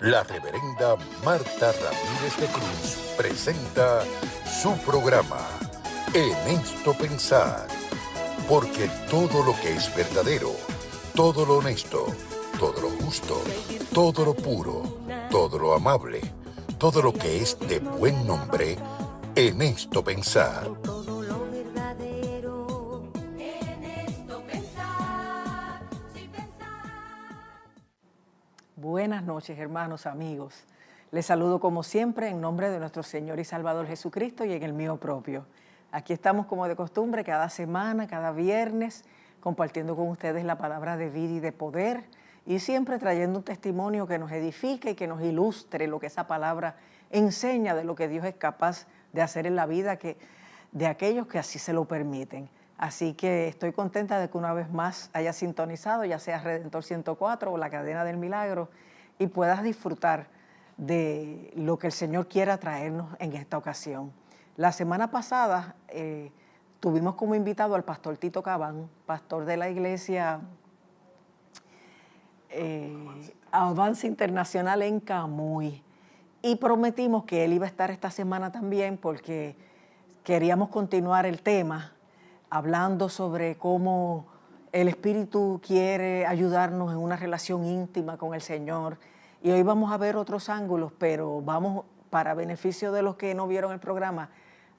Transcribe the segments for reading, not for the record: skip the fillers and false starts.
La reverenda Marta Ramírez de Cruz presenta su programa En esto pensar, porque todo lo que es verdadero, todo lo honesto, todo lo justo, todo lo puro, todo lo amable, todo lo que es de buen nombre, en esto pensar. Buenas noches, hermanos, amigos. Les saludo como siempre en nombre de nuestro Señor y Salvador Jesucristo y en el mío propio. Aquí estamos como de costumbre cada semana, cada viernes, compartiendo con ustedes la palabra de vida y de poder y siempre trayendo un testimonio que nos edifique y que nos ilustre lo que esa palabra enseña de lo que Dios es capaz de hacer en la vida de aquellos que así se lo permiten. Así que estoy contenta de que una vez más hayas sintonizado, ya sea Redentor 104 o la Cadena del Milagro, y puedas disfrutar de lo que el Señor quiera traernos en esta ocasión. La semana pasada tuvimos como invitado al pastor Tito Cabán, pastor de la iglesia Avance Internacional en Camuy, y prometimos que él iba a estar esta semana también porque queríamos continuar el tema hablando sobre cómo el Espíritu quiere ayudarnos en una relación íntima con el Señor. Y hoy vamos a ver otros ángulos, pero vamos, para beneficio de los que no vieron el programa,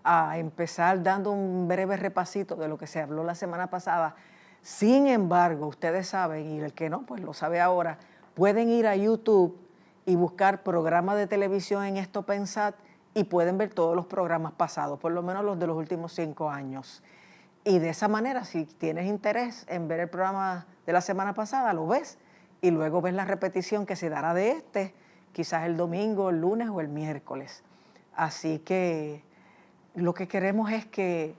a empezar dando un breve repasito de lo que se habló la semana pasada. Sin embargo, ustedes saben, y el que no, pues lo sabe ahora, pueden ir a YouTube y buscar programas de televisión en Esto Pensad y pueden ver todos los programas pasados, por lo menos los de los últimos 5 años. Y de esa manera, si tienes interés en ver el programa de la semana pasada, lo ves y luego ves la repetición que se dará de quizás el domingo, el lunes o el miércoles. Así que lo que queremos es que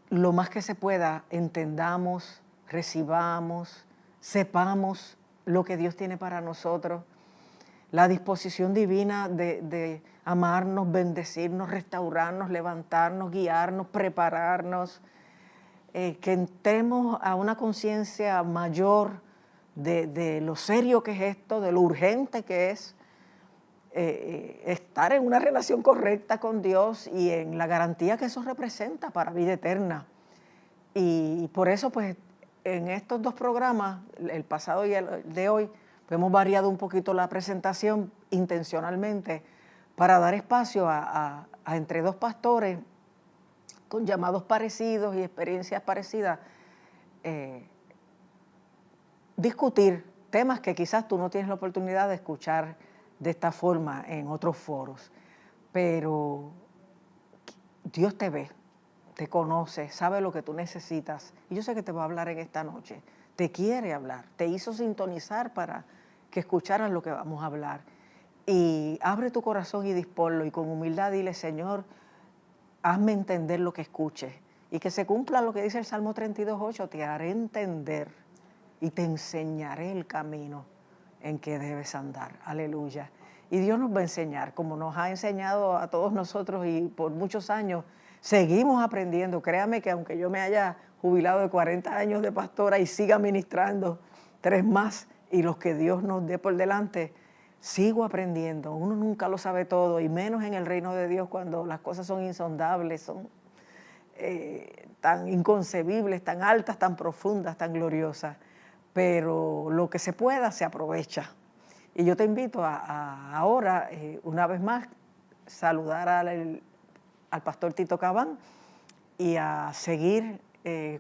lo más que se pueda entendamos, recibamos, sepamos lo que Dios tiene para nosotros, la disposición divina de amarnos, bendecirnos, restaurarnos, levantarnos, guiarnos, prepararnos, que entremos a una conciencia mayor de lo serio que es esto, de lo urgente que es estar en una relación correcta con Dios y en la garantía que eso representa para vida eterna. Y por eso, pues, en estos 2 programas, el pasado y el de hoy, hemos variado un poquito la presentación intencionalmente para dar espacio a entre 2 pastores con llamados parecidos y experiencias parecidas, discutir temas que quizás tú no tienes la oportunidad de escuchar de esta forma en otros foros. Pero Dios te ve, te conoce, sabe lo que tú necesitas. Y yo sé que te va a hablar en esta noche. Te quiere hablar, te hizo sintonizar para que escucharas lo que vamos a hablar. Y abre tu corazón y disponlo y con humildad dile, Señor, hazme entender lo que escuche. Y que se cumpla lo que dice el Salmo 32:8, te haré entender y te enseñaré el camino en que debes andar. Aleluya. Y Dios nos va a enseñar, como nos ha enseñado a todos nosotros y por muchos años, seguimos aprendiendo. Créame que aunque yo me haya jubilado de 40 años de pastora y siga ministrando 3 más y los que Dios nos dé por delante, sigo aprendiendo. Uno nunca lo sabe todo y menos en el reino de Dios cuando las cosas son insondables, son tan inconcebibles, tan altas, tan profundas, tan gloriosas. Pero lo que se pueda se aprovecha. Y yo te invito a ahora, una vez más, saludar al pastor Tito Cabán y a seguir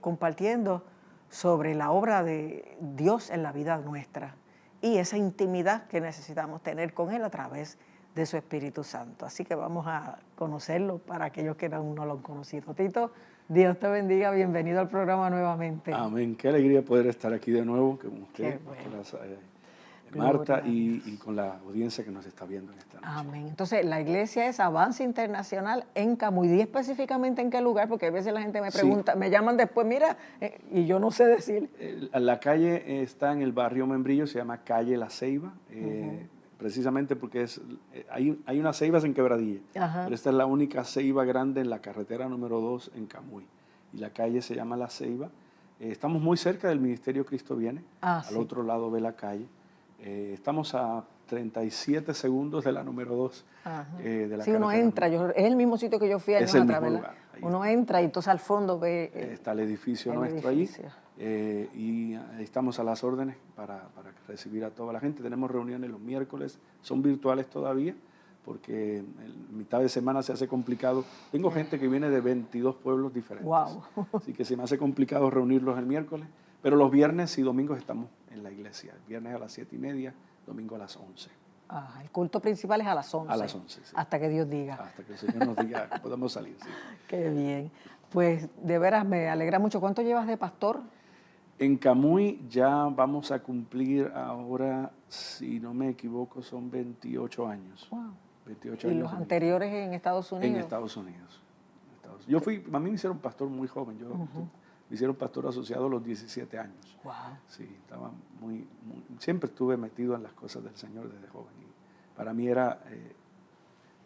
compartiendo sobre la obra de Dios en la vida nuestra y esa intimidad que necesitamos tener con Él a través de su Espíritu Santo. Así que vamos a conocerlo para aquellos que aún no lo han conocido. Tito, Dios te bendiga, bienvenido al programa nuevamente. Amén, qué alegría poder estar aquí de nuevo con usted, bueno. Marta, y con la audiencia que nos está viendo en esta noche. Amén. Entonces, la iglesia es Avance Internacional en Camuy. ¿Y específicamente en qué lugar? Porque a veces la gente me pregunta, me llaman después, mira, y yo no sé decir. La calle está en el barrio Membrillo, se llama Calle La Ceiba, precisamente porque hay unas ceibas en Quebradilla, pero esta es la única ceiba grande en la carretera número 2 en Camuy. Y la calle se llama La Ceiba. Estamos muy cerca del Ministerio Cristo Viene, al otro lado de la calle. Estamos a 37 segundos de la número 2 de la Sí, uno entra, es el mismo sitio que yo fui años atrás, ¿verdad? Uno entra y entonces al fondo ve... está el edificio nuestro allí, y estamos a las órdenes para recibir a toda la gente. Tenemos reuniones los miércoles, son virtuales todavía, porque en mitad de semana se hace complicado. Tengo gente que viene de 22 pueblos diferentes, así que se me hace complicado reunirlos el miércoles, pero los viernes y domingos estamos en la iglesia, el viernes a las 7:30, domingo a las 11. El culto principal es a las 11. A las 11, sí. Hasta que Dios diga. Hasta que el Señor nos diga que podamos salir, sí. Qué bien. Pues de veras me alegra mucho. ¿Cuánto llevas de pastor? En Camuy ya vamos a cumplir ahora, si no me equivoco, son 28 años. Wow. 28 ¿Y años los anteriores en Estados Unidos? En Estados Unidos. A mí me hicieron pastor muy joven. Me hicieron pastor asociado a los 17 años. Wow. Sí, estaba siempre estuve metido en las cosas del Señor desde joven. Y para mí era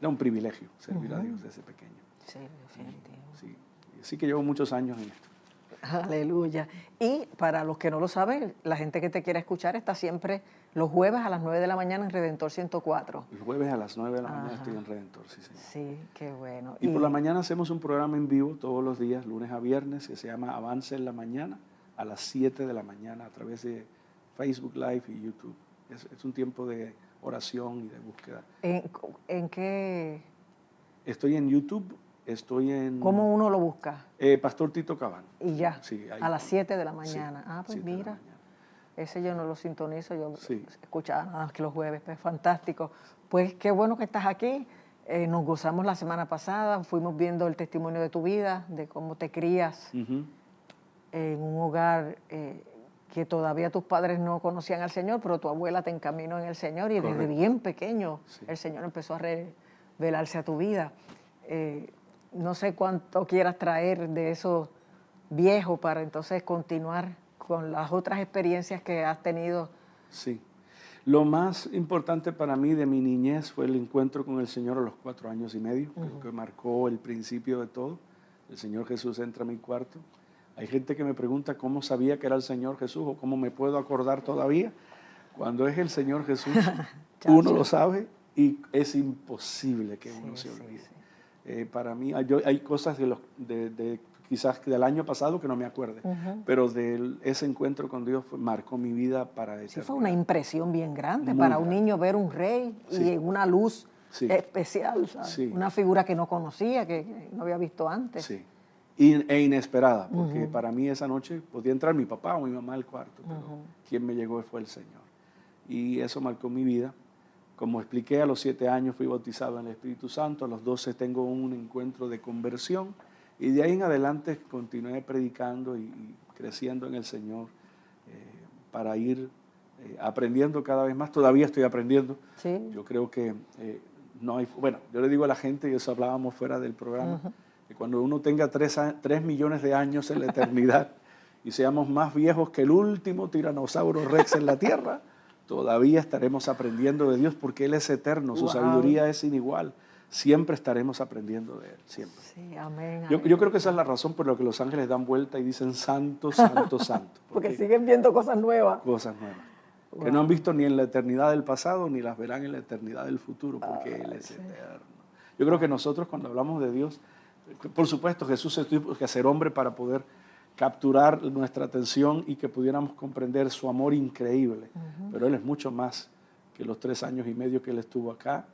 un privilegio servir a Dios desde pequeño. Sí, definitivo. Sí, así que llevo muchos años en esto. Aleluya. Y para los que no lo saben, la gente que te quiera escuchar está siempre los jueves a las 9 de la mañana en Redentor 104. Los jueves a las 9 de la mañana estoy en Redentor, sí, señor. Sí, qué bueno. Y por la mañana hacemos un programa en vivo todos los días, lunes a viernes, que se llama Avance en la Mañana, a las 7 de la mañana a través de Facebook Live y YouTube. Es un tiempo de oración y de búsqueda. ¿En qué? Estoy en YouTube. Estoy en... ¿Cómo uno lo busca? Pastor Tito Cabán. Y ya, sí, a las 7 de la mañana. Sí, Pues mira, ese yo no lo sintonizo, yo sí. escuchaba nada más que los jueves, pues fantástico. Pues qué bueno que estás aquí, nos gozamos la semana pasada, fuimos viendo el testimonio de tu vida, de cómo te crías en un hogar que todavía tus padres no conocían al Señor, pero tu abuela te encaminó en el Señor y desde bien pequeño el Señor empezó a revelarse a tu vida. No sé cuánto quieras traer de eso viejo para entonces continuar con las otras experiencias que has tenido. Sí. Lo más importante para mí de mi niñez fue el encuentro con el Señor a los 4 años y medio, que marcó el principio de todo. El Señor Jesús entra a mi cuarto. Hay gente que me pregunta cómo sabía que era el Señor Jesús o cómo me puedo acordar todavía. Cuando es el Señor Jesús, uno lo sabe y es imposible que uno se olvide. Para mí hay cosas quizás del año pasado que no me acuerde, pero ese encuentro con Dios marcó mi vida para eternidad. Sí, fue una impresión bien grande para un niño ver un rey y en una luz especial, ¿sabes? Una figura que no conocía, que no había visto antes. Sí, e inesperada, porque para mí esa noche podía entrar mi papá o mi mamá al cuarto, pero quien me llegó fue el Señor. Y eso marcó mi vida. Como expliqué, a los 7 años fui bautizado en el Espíritu Santo, a los 12 tengo un encuentro de conversión y de ahí en adelante continué predicando y creciendo en el Señor para ir aprendiendo cada vez más. Todavía estoy aprendiendo. Sí. Yo creo que no hay... Bueno, yo le digo a la gente, y eso hablábamos fuera del programa, que cuando uno tenga 3 millones de años en la eternidad y seamos más viejos que el último tiranosaurio rex en la tierra, todavía estaremos aprendiendo de Dios porque Él es eterno, su sabiduría es sin igual. Siempre estaremos aprendiendo de Él, siempre. Sí, amén. Yo creo que esa es la razón por la que los ángeles dan vuelta y dicen santo, santo, santo. Porque siguen viendo cosas nuevas. Cosas nuevas. Que no han visto ni en la eternidad del pasado ni las verán en la eternidad del futuro porque Él es eterno. Yo creo que nosotros cuando hablamos de Dios, por supuesto Jesús se tuvo que hacer hombre para poder capturar nuestra atención y que pudiéramos comprender su amor increíble. Pero Él es mucho más que los 3 años y medio que Él estuvo acá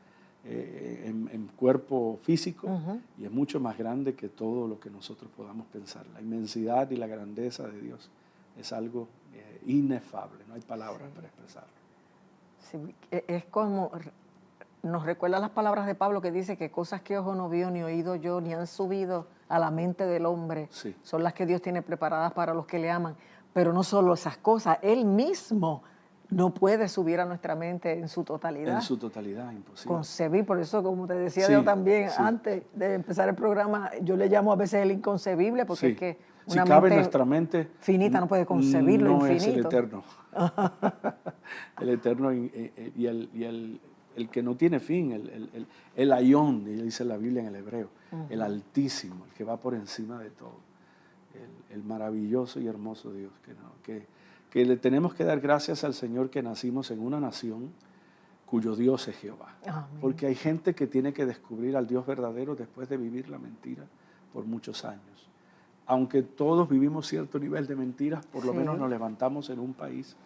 en cuerpo físico y es mucho más grande que todo lo que nosotros podamos pensar. La inmensidad y la grandeza de Dios es algo inefable, no hay palabras para expresarlo. Sí, es como, nos recuerda las palabras de Pablo que dice que cosas que ojo no vio, ni oído yo, ni han subido a la mente del hombre, son las que Dios tiene preparadas para los que le aman. Pero no solo esas cosas, Él mismo no puede subir a nuestra mente en su totalidad. En su totalidad, imposible. Concebir, por eso, como te decía yo también, antes de empezar el programa, yo le llamo a veces el inconcebible, porque es que una mente nuestra mente finita no puede concebir lo infinito. No es el eterno. El eterno y el que no tiene fin, el ayón, dice la Biblia en el hebreo, el altísimo, el que va por encima de todo, el maravilloso y hermoso Dios, que le tenemos que dar gracias al Señor que nacimos en una nación cuyo Dios es Jehová. Amén. Porque hay gente que tiene que descubrir al Dios verdadero después de vivir la mentira por muchos años. Aunque todos vivimos cierto nivel de mentiras, por lo menos nos levantamos en un país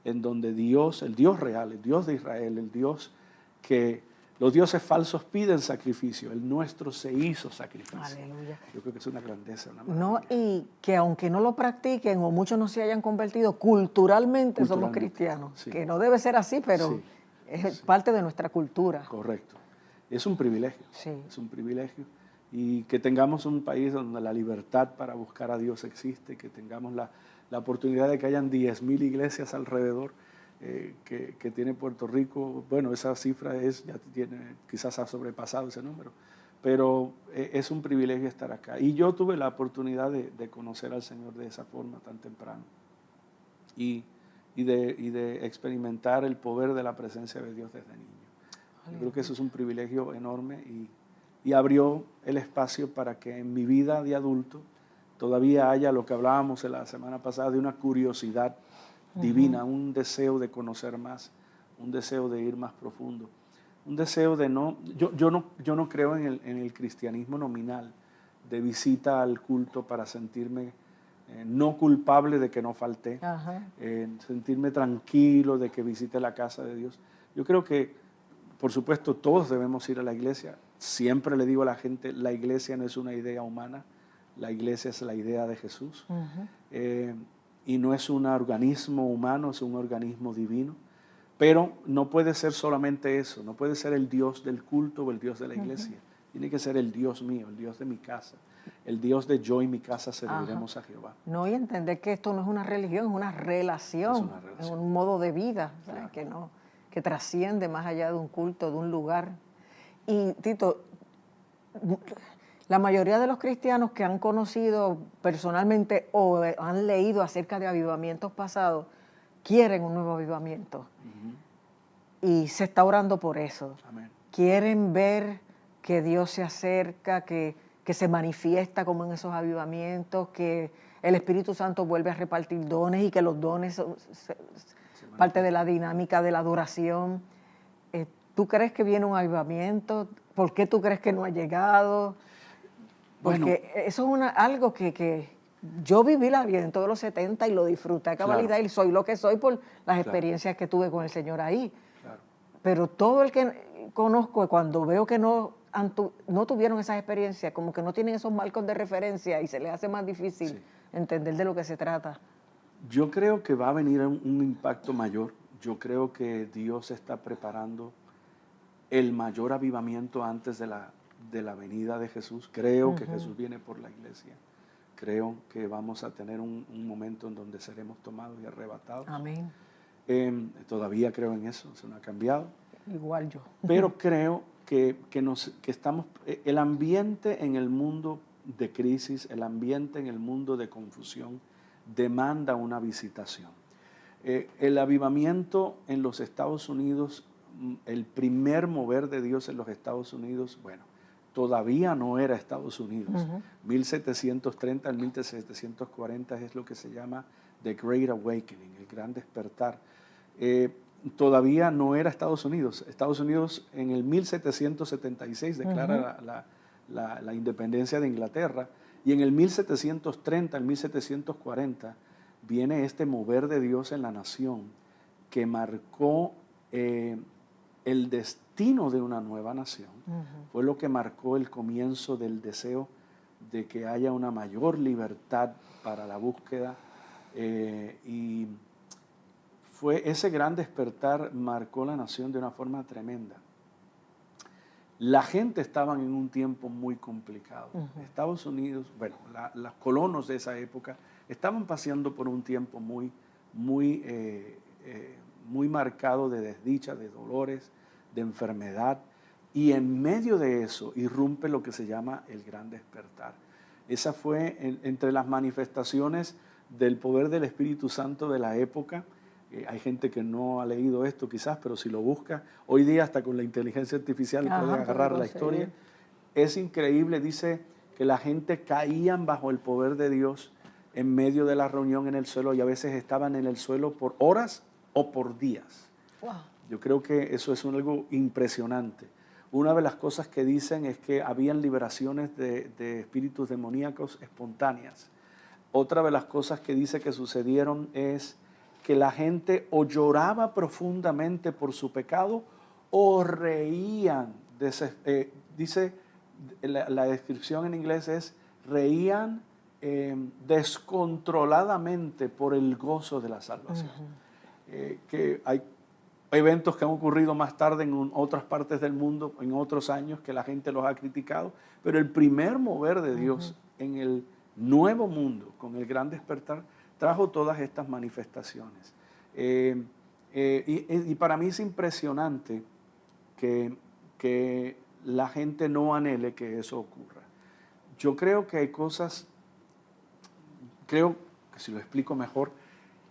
en donde Dios, el Dios real, el Dios de Israel, el Dios que los dioses falsos piden sacrificio, el nuestro se hizo sacrificio. Aleluya. Yo creo que es una grandeza, una No, maravilla. y que aunque no lo practiquen o muchos no se hayan convertido, culturalmente somos cristianos. Sí. Que no debe ser así, pero Sí, es parte de nuestra cultura. Correcto. Es un privilegio. Sí. Es un privilegio. Y que tengamos un país donde la libertad para buscar a Dios existe, que tengamos la oportunidad de que hayan 10,000 iglesias alrededor que tiene Puerto Rico. Bueno, esa cifra quizás ha sobrepasado ese número, pero es un privilegio estar acá. Y yo tuve la oportunidad de conocer al Señor de esa forma tan temprano y de experimentar el poder de la presencia de Dios desde niño. Yo creo que eso es un privilegio enorme y abrió el espacio para que en mi vida de adulto todavía haya lo que hablábamos la semana pasada de una curiosidad divina, un deseo de conocer más, un deseo de ir más profundo, un deseo de yo no creo en el cristianismo nominal, de visita al culto para sentirme no culpable de que no falté, sentirme tranquilo de que visite la casa de Dios. Yo creo que, por supuesto, todos debemos ir a la iglesia. Siempre le digo a la gente, la iglesia no es una idea humana, la iglesia es la idea de Jesús. Y no es un organismo humano, es un organismo divino. Pero no puede ser solamente eso, no puede ser el Dios del culto o el Dios de la iglesia. Tiene que ser el Dios mío, el Dios de mi casa, el Dios de yo y mi casa serviremos a Jehová. No, y entender que esto no es una religión, es una relación, es un modo de vida, claro. que trasciende más allá de un culto, de un lugar. Y Tito, la mayoría de los cristianos que han conocido personalmente o han leído acerca de avivamientos pasados, quieren un nuevo avivamiento. Y se está orando por eso. Amén. Quieren ver que Dios se acerca, que se manifiesta como en esos avivamientos, que el Espíritu Santo vuelve a repartir dones y que los dones son parte de la dinámica de la adoración. ¿Tú crees que viene un avivamiento? ¿Por qué tú crees que no ha llegado? Porque eso es algo que yo viví la vida en todos los 70 y lo disfruté a cabalidad, y soy lo que soy por las experiencias que tuve con el Señor ahí. Claro. Pero todo el que conozco, cuando veo que no tuvieron esas experiencias, como que no tienen esos marcos de referencia y se les hace más difícil entender de lo que se trata. Yo creo que va a venir un impacto mayor. Yo creo que Dios está preparando el mayor avivamiento antes de la venida de Jesús. Creo que Jesús viene por la iglesia. Creo que vamos a tener un momento en donde seremos tomados y arrebatados. Amén. Todavía creo en eso no ha cambiado. Igual yo. Pero creo que estamos, el ambiente en el mundo de crisis, el ambiente en el mundo de confusión, demanda una visitación. El avivamiento en los Estados Unidos, el primer mover de Dios en los Estados Unidos, todavía no era Estados Unidos. 1730 al 1740 es lo que se llama The Great Awakening, el gran despertar. Todavía no era Estados Unidos. Estados Unidos en el 1776 declara la independencia de Inglaterra, y en el 1730 al 1740 viene este mover de Dios en la nación que marcó el destino de una nueva nación. Fue lo que marcó el comienzo del deseo de que haya una mayor libertad para la búsqueda, y fue ese gran despertar marcó la nación de una forma tremenda. La gente estaba en un tiempo muy complicado. Estados Unidos, los colonos de esa época estaban paseando por un tiempo muy marcado de desdicha, de dolores, de enfermedad, y en medio de eso irrumpe lo que se llama el gran despertar. Esa fue entre las manifestaciones del poder del Espíritu Santo de la época. Hay gente que no ha leído esto quizás, pero si lo busca, hoy día hasta con la inteligencia artificial puede agarrar la historia. Es increíble, dice que la gente caían bajo el poder de Dios en medio de la reunión en el suelo y a veces estaban en el suelo por horas o por días. Wow. Yo creo que eso es algo impresionante. Una de las cosas que dicen es que habían liberaciones de espíritus demoníacos espontáneas. Otra de las cosas que dice que sucedieron es que la gente o lloraba profundamente por su pecado o reían. Dice, la descripción en inglés es, reían descontroladamente por el gozo de la salvación. Que hay eventos que han ocurrido más tarde en otras partes del mundo, en otros años, que la gente los ha criticado, pero el primer mover de Dios en el nuevo mundo, con el gran despertar, trajo todas estas manifestaciones. Y para mí es impresionante que la gente no anhele que eso ocurra. Yo creo que hay cosas, creo que si lo explico mejor,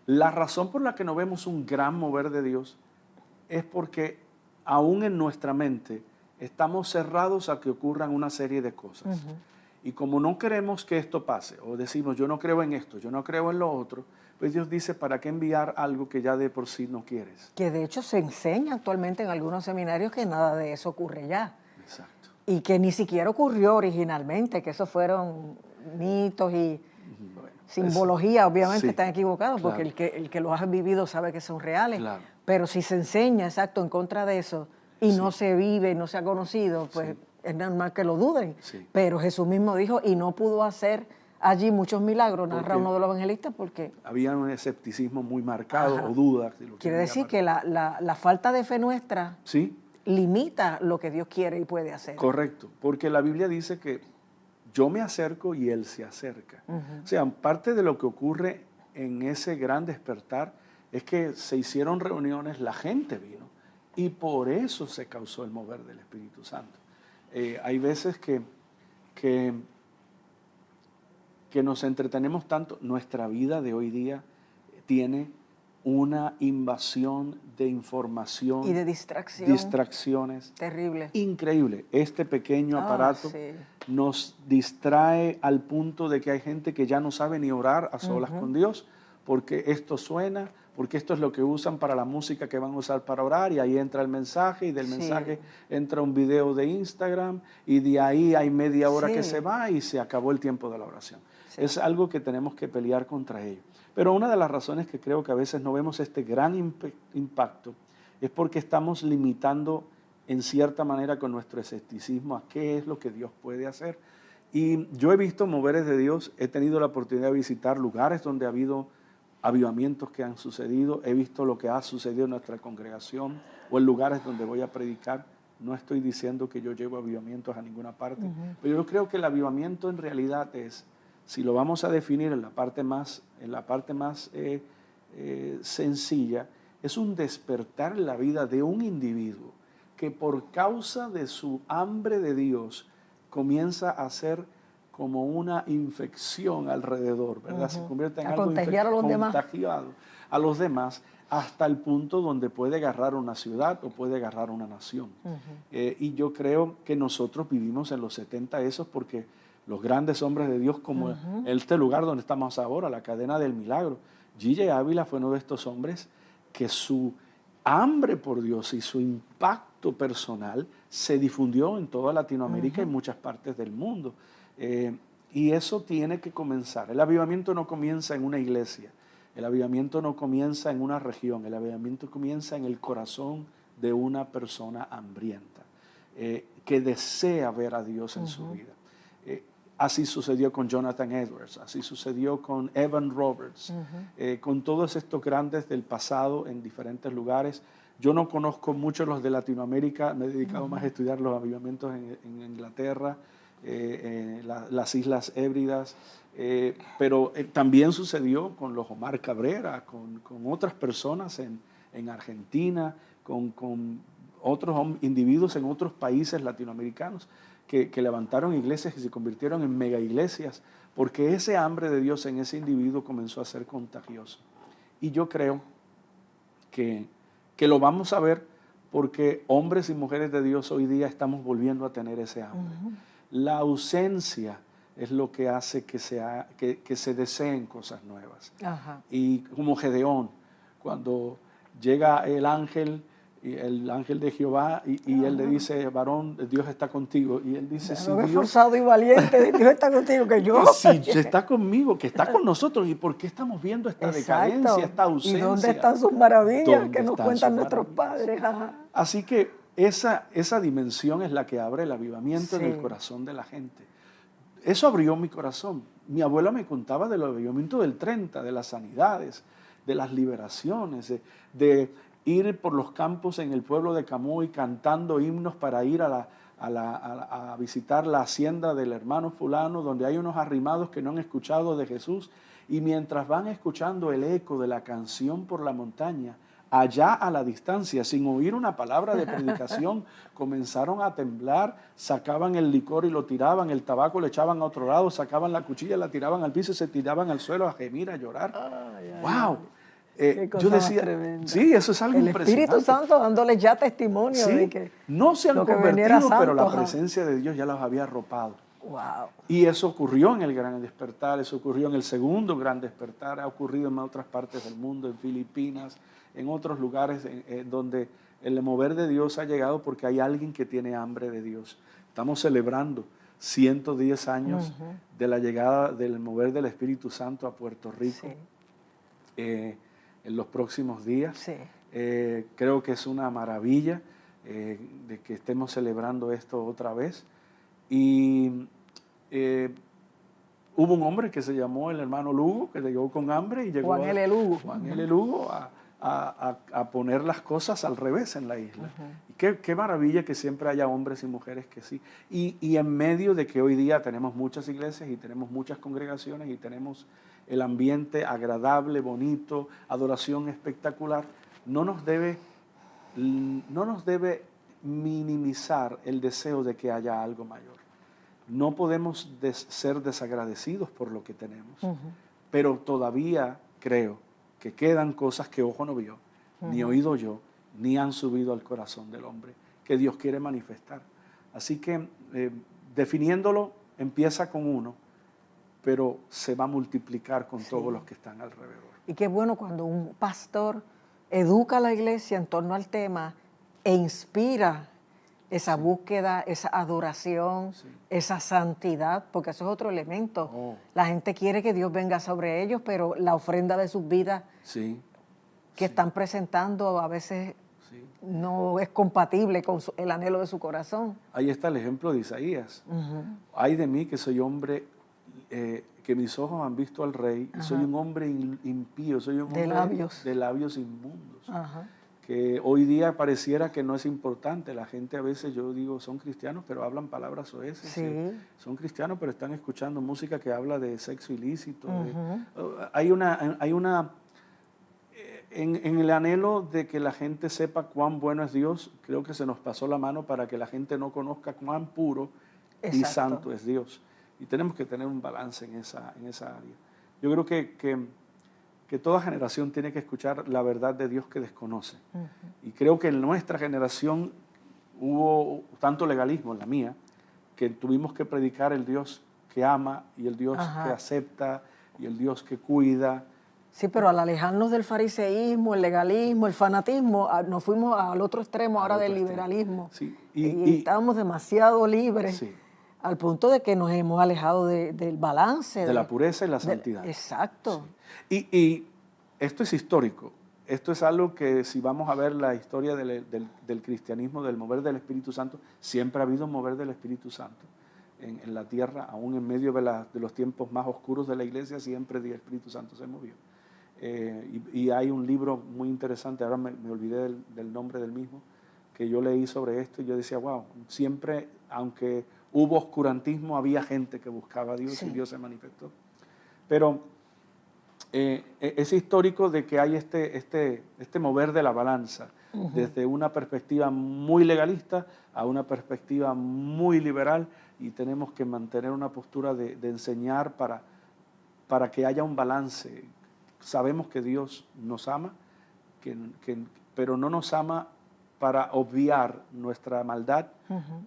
la razón por la que no vemos un gran mover de Dios es porque aún en nuestra mente estamos cerrados a que ocurran una serie de cosas. Y como no queremos que esto pase, o decimos yo no creo en esto, yo no creo en lo otro, pues Dios dice, ¿para qué enviar algo que ya de por sí no quieres? Que de hecho se enseña actualmente en algunos seminarios que nada de eso ocurre ya. Exacto. Y que ni siquiera ocurrió originalmente, que esos fueron mitos y simbología, obviamente sí, están equivocados, claro. porque el que los ha vivido sabe que son reales. Claro. Pero si se enseña, exacto, en contra de eso, y no se vive, no se ha conocido, pues es normal que lo duden. Sí. Pero Jesús mismo dijo, y no pudo hacer allí muchos milagros, narra uno de los evangelistas, porque... Había un escepticismo muy marcado, o dudas. Si lo quiere decir llamar. que la falta de fe nuestra limita lo que Dios quiere y puede hacer. Correcto, porque la Biblia dice que yo me acerco y Él se acerca. O sea, parte de lo que ocurre en ese gran despertar es que se hicieron reuniones, la gente vino, y por eso se causó el mover del Espíritu Santo. Hay veces que nos entretenemos tanto. Nuestra vida de hoy día tiene una invasión de información y de distracción. Distracciones. Terrible. Increíble. Este pequeño aparato nos distrae al punto de que hay gente que ya no sabe ni orar a solas con Dios, porque esto suena, porque esto es lo que usan para la música que van a usar para orar, y ahí entra el mensaje, y del mensaje entra un video de Instagram, y de ahí hay media hora que se va y se acabó el tiempo de la oración. Es algo que tenemos que pelear contra ello. Pero una de las razones que creo que a veces no vemos este gran impacto es porque estamos limitando en cierta manera con nuestro escepticismo a qué es lo que Dios puede hacer. Y yo he visto moveres de Dios, he tenido la oportunidad de visitar lugares donde ha habido avivamientos que han sucedido, he visto lo que ha sucedido en nuestra congregación o en lugares donde voy a predicar. No estoy diciendo que yo llevo avivamientos a ninguna parte, pero yo creo que el avivamiento en realidad es, si lo vamos a definir en la parte más sencilla, es un despertar en la vida de un individuo que por causa de su hambre de Dios comienza a ser como una infección alrededor, ¿verdad? Se convierte en algo contagiado a los demás, hasta el punto donde puede agarrar una ciudad o puede agarrar una nación. Y yo creo que nosotros vivimos en los 70 esos porque los grandes hombres de Dios, como este lugar donde estamos ahora, la cadena del milagro, G.J. Ávila fue uno de estos hombres que su hambre por Dios y su impacto personal se difundió en toda Latinoamérica y muchas partes del mundo. Y eso tiene que comenzar. El avivamiento no comienza en una iglesia, el avivamiento no comienza en una región, el avivamiento comienza en el corazón de una persona hambrienta, que desea ver a Dios en su vida. Así sucedió con Jonathan Edwards, así sucedió con Evan Roberts, con todos estos grandes del pasado en diferentes lugares. Yo no conozco muchos los de Latinoamérica, me he dedicado más a estudiar los avivamientos en Inglaterra, las Islas Hébridas, pero también sucedió con los Omar Cabrera, con otras personas en Argentina, con otros individuos en otros países latinoamericanos que levantaron iglesias y se convirtieron en mega iglesias, porque ese hambre de Dios en ese individuo comenzó a ser contagioso. Y yo creo que lo vamos a ver porque hombres y mujeres de Dios hoy día estamos volviendo a tener ese hambre. La ausencia es lo que hace que se deseen cosas nuevas. Ajá. Y como Gedeón, cuando llega el ángel de Jehová y él le dice, varón, Dios está contigo. Y él dice, si Dios... Dios forzado y valiente, Dios está contigo, que yo... Si está conmigo, que está con nosotros. ¿Y por qué estamos viendo esta decadencia, esta ausencia? ¿Y dónde están sus maravillas que nos cuentan nuestros maravillas? padres? Ajá. Así que esa dimensión es la que abre el avivamiento en el corazón de la gente. Eso abrió mi corazón. Mi abuela me contaba del avivamiento del 30, de las sanidades, de las liberaciones, de ir por los campos en el pueblo de Camuy cantando himnos para ir a visitar la hacienda del hermano fulano, donde hay unos arrimados que no han escuchado de Jesús, y mientras van escuchando el eco de la canción por la montaña, allá a la distancia, sin oír una palabra de predicación, comenzaron a temblar, sacaban el licor y lo tiraban, el tabaco le echaban a otro lado, sacaban la cuchilla, la tiraban al piso y se tiraban al suelo a gemir, a llorar. ¡Wow! Yo decía, sí, eso es algo impresionante. El Espíritu Santo dándole ya testimonio de que no se han convertido, pero la presencia de Dios ya los había arropado. Wow. Y eso ocurrió en el Gran Despertar, eso ocurrió en el segundo Gran Despertar, ha ocurrido en otras partes del mundo, en Filipinas, en otros lugares donde el mover de Dios ha llegado porque hay alguien que tiene hambre de Dios. Estamos celebrando 110 años de la llegada del mover del Espíritu Santo a Puerto Rico. Sí. En los próximos días. Sí. Creo que es una maravilla de que estemos celebrando esto otra vez. Y hubo un hombre que se llamó el hermano Lugo, que llegó con hambre y llegó Juan L. Lugo. Juan L. Lugo a poner las cosas al revés en la isla. Y qué maravilla que siempre haya hombres y mujeres que sí. Y en medio de que hoy día tenemos muchas iglesias y tenemos muchas congregaciones y tenemos el ambiente agradable, bonito, adoración espectacular, no nos debe minimizar el deseo de que haya algo mayor. No podemos ser desagradecidos por lo que tenemos, pero todavía creo que quedan cosas que ojo no vio, ni oído yo, ni han subido al corazón del hombre, que Dios quiere manifestar. Así que definiéndolo, empieza con uno, pero se va a multiplicar con todos los que están alrededor. Y qué bueno cuando un pastor educa a la iglesia en torno al tema e inspira esa búsqueda, esa adoración, esa santidad, porque eso es otro elemento. La gente quiere que Dios venga sobre ellos, pero la ofrenda de sus vidas que están presentando a veces no es compatible con el anhelo de su corazón. Ahí está el ejemplo de Isaías. Ay de mí que soy hombre... que mis ojos han visto al Rey, soy un hombre impío, soy un hombre de labios inmundos, que hoy día pareciera que no es importante. La gente a veces, yo digo, son cristianos, pero hablan palabras soeces. Son cristianos, pero están escuchando música que habla de sexo ilícito. En el anhelo de que la gente sepa cuán bueno es Dios, creo que se nos pasó la mano para que la gente no conozca cuán puro y santo es Dios. Y tenemos que tener un balance en esa área. Yo creo que toda generación tiene que escuchar la verdad de Dios que desconoce. Y creo que en nuestra generación hubo tanto legalismo, en la mía, que tuvimos que predicar el Dios que ama y el Dios que acepta y el Dios que cuida. Sí, pero al alejarnos del fariseísmo, el legalismo, el fanatismo, nos fuimos al otro extremo ahora del liberalismo. Sí. Y estábamos demasiado libres. Sí. Al punto de que nos hemos alejado del balance. De la pureza y la santidad. Exacto. Sí. Y esto es histórico. Esto es algo que si vamos a ver la historia del cristianismo, del mover del Espíritu Santo, siempre ha habido un mover del Espíritu Santo en la tierra, aún en medio de los tiempos más oscuros de la iglesia, siempre el Espíritu Santo se movió. Y hay un libro muy interesante, ahora me olvidé del nombre del mismo, que yo leí sobre esto y yo decía, wow, siempre, aunque hubo oscurantismo, había gente que buscaba a Dios y Dios se manifestó. Pero es histórico de que hay este mover de la balanza, desde una perspectiva muy legalista a una perspectiva muy liberal, y tenemos que mantener una postura de enseñar para que haya un balance. Sabemos que Dios nos ama, pero no nos ama para obviar nuestra maldad,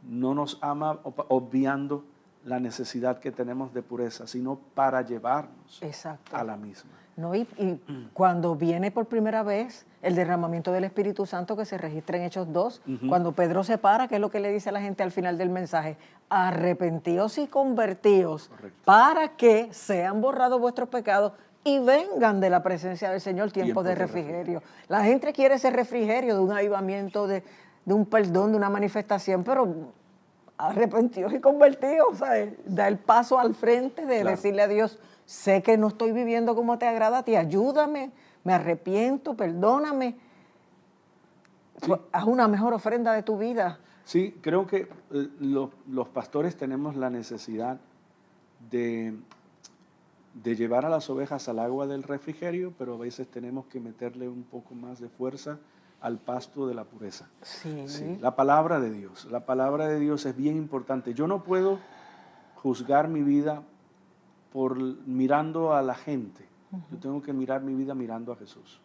no nos ama obviando la necesidad que tenemos de pureza, sino para llevarnos Exacto. a la misma. No, y cuando viene por primera vez el derramamiento del Espíritu Santo que se registra en Hechos 2, cuando Pedro se para, ¿qué es lo que le dice a la gente al final del mensaje? Arrepentíos y convertíos. Correcto. Para que sean borrados vuestros pecados y vengan de la presencia del Señor tiempos de refrigerio. La gente quiere ese refrigerio de un avivamiento, de un perdón, de una manifestación, pero arrepentidos y convertidos, ¿sabes? Da el paso al frente de decirle a Dios, sé que no estoy viviendo como te agrada a ti, ayúdame, me arrepiento, perdóname. Sí. Haz una mejor ofrenda de tu vida. Sí, creo que los pastores tenemos la necesidad de llevar a las ovejas al agua del refrigerio, pero a veces tenemos que meterle un poco más de fuerza al pasto de la pureza. Sí. Sí, la palabra de Dios es bien importante. Yo no puedo juzgar mi vida mirando a la gente. Yo tengo que mirar mi vida mirando a Jesús.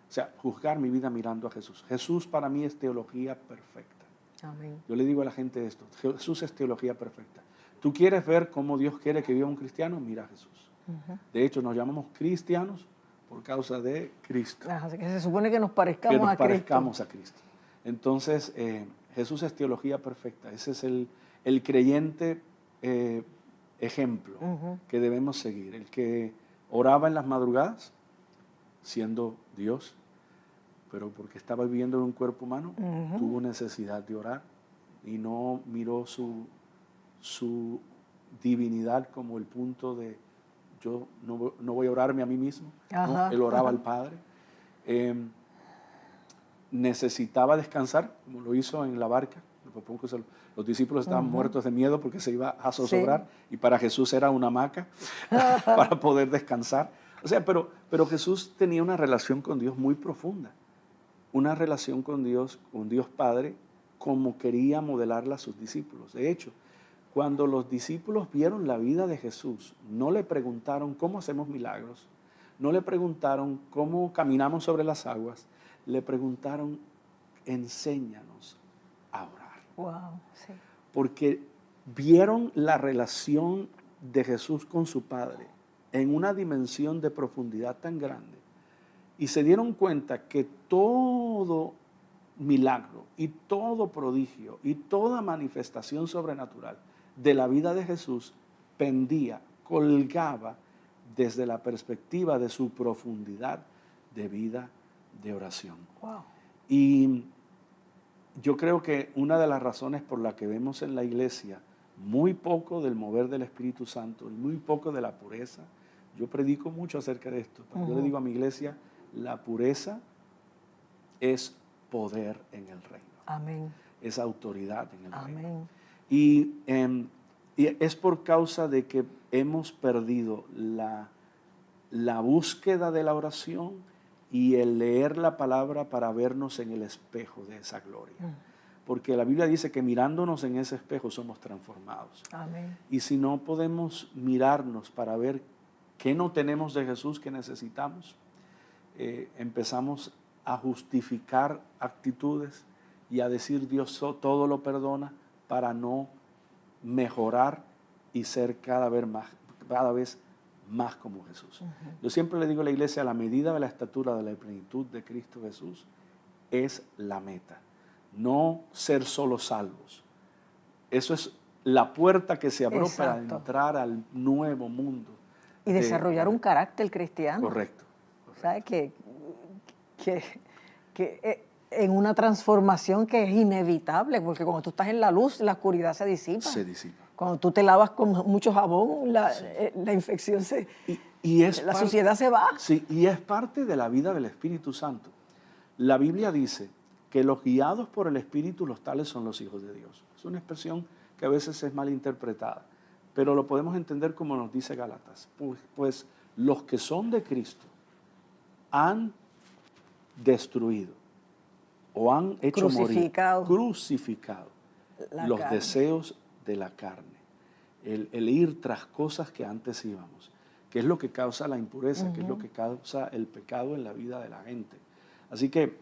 O sea, juzgar mi vida mirando a Jesús. Jesús para mí es teología perfecta. Amén. Yo le digo a la gente esto, Jesús es teología perfecta. ¿Tú quieres ver cómo Dios quiere que viva un cristiano? Mira a Jesús. De hecho, nos llamamos cristianos por causa de Cristo. Así que se supone que nos parezcamos a Cristo. Entonces, Jesús es teología perfecta. Ese es el creyente ejemplo que debemos seguir. El que oraba en las madrugadas, siendo Dios, pero porque estaba viviendo en un cuerpo humano, tuvo necesidad de orar y no miró su divinidad como el punto de yo no voy a orarme a mí mismo. ¿No? Él oraba al Padre. Necesitaba descansar, como lo hizo en la barca. Los discípulos estaban muertos de miedo porque se iba a zozobrar, y para Jesús era una hamaca para poder descansar. O sea, pero Jesús tenía una relación con Dios muy profunda, una relación con Dios Padre, como quería modelarla a sus discípulos. De hecho, cuando los discípulos vieron la vida de Jesús, no le preguntaron cómo hacemos milagros, no le preguntaron cómo caminamos sobre las aguas, le preguntaron, enséñanos a orar. Wow, sí. Porque vieron la relación de Jesús con su Padre en una dimensión de profundidad tan grande y se dieron cuenta que todo milagro y todo prodigio y toda manifestación sobrenatural de la vida de Jesús pendía, colgaba desde la perspectiva de su profundidad de vida de oración. Wow. Y yo creo que una de las razones por la que vemos en la iglesia muy poco del mover del Espíritu Santo y muy poco de la pureza, yo predico mucho acerca de esto. Yo le digo a mi iglesia, la pureza es poder en el reino. Amén. Es autoridad en el reino. Amén. Y es por causa de que hemos perdido la búsqueda de la oración y el leer la palabra para vernos en el espejo de esa gloria. Porque la Biblia dice que mirándonos en ese espejo somos transformados. Amén. Y si no podemos mirarnos para ver qué no tenemos de Jesús que necesitamos, empezamos a justificar actitudes y a decir Dios todo lo perdona para no mejorar y ser cada vez más como Jesús. Yo siempre le digo a la iglesia, la medida de la estatura de la plenitud de Cristo Jesús es la meta, no ser solo salvos. Eso es la puerta que se abrió para entrar al nuevo mundo. Y desarrollar un carácter cristiano. Correcto. ¿Sabes? Que en una transformación que es inevitable, porque cuando tú estás en la luz, la oscuridad se disipa. Se disipa. Cuando tú te lavas con mucho jabón, la infección la suciedad se va. Sí, y es parte de la vida del Espíritu Santo. La Biblia dice que los guiados por el Espíritu, los tales son los hijos de Dios. Es una expresión que a veces es mal interpretada, pero lo podemos entender como nos dice Gálatas. Pues los que son de Cristo han destruido o han hecho crucificado los deseos de la carne, el ir tras cosas que antes íbamos, que es lo que causa la impureza, que es lo que causa el pecado en la vida de la gente. Así que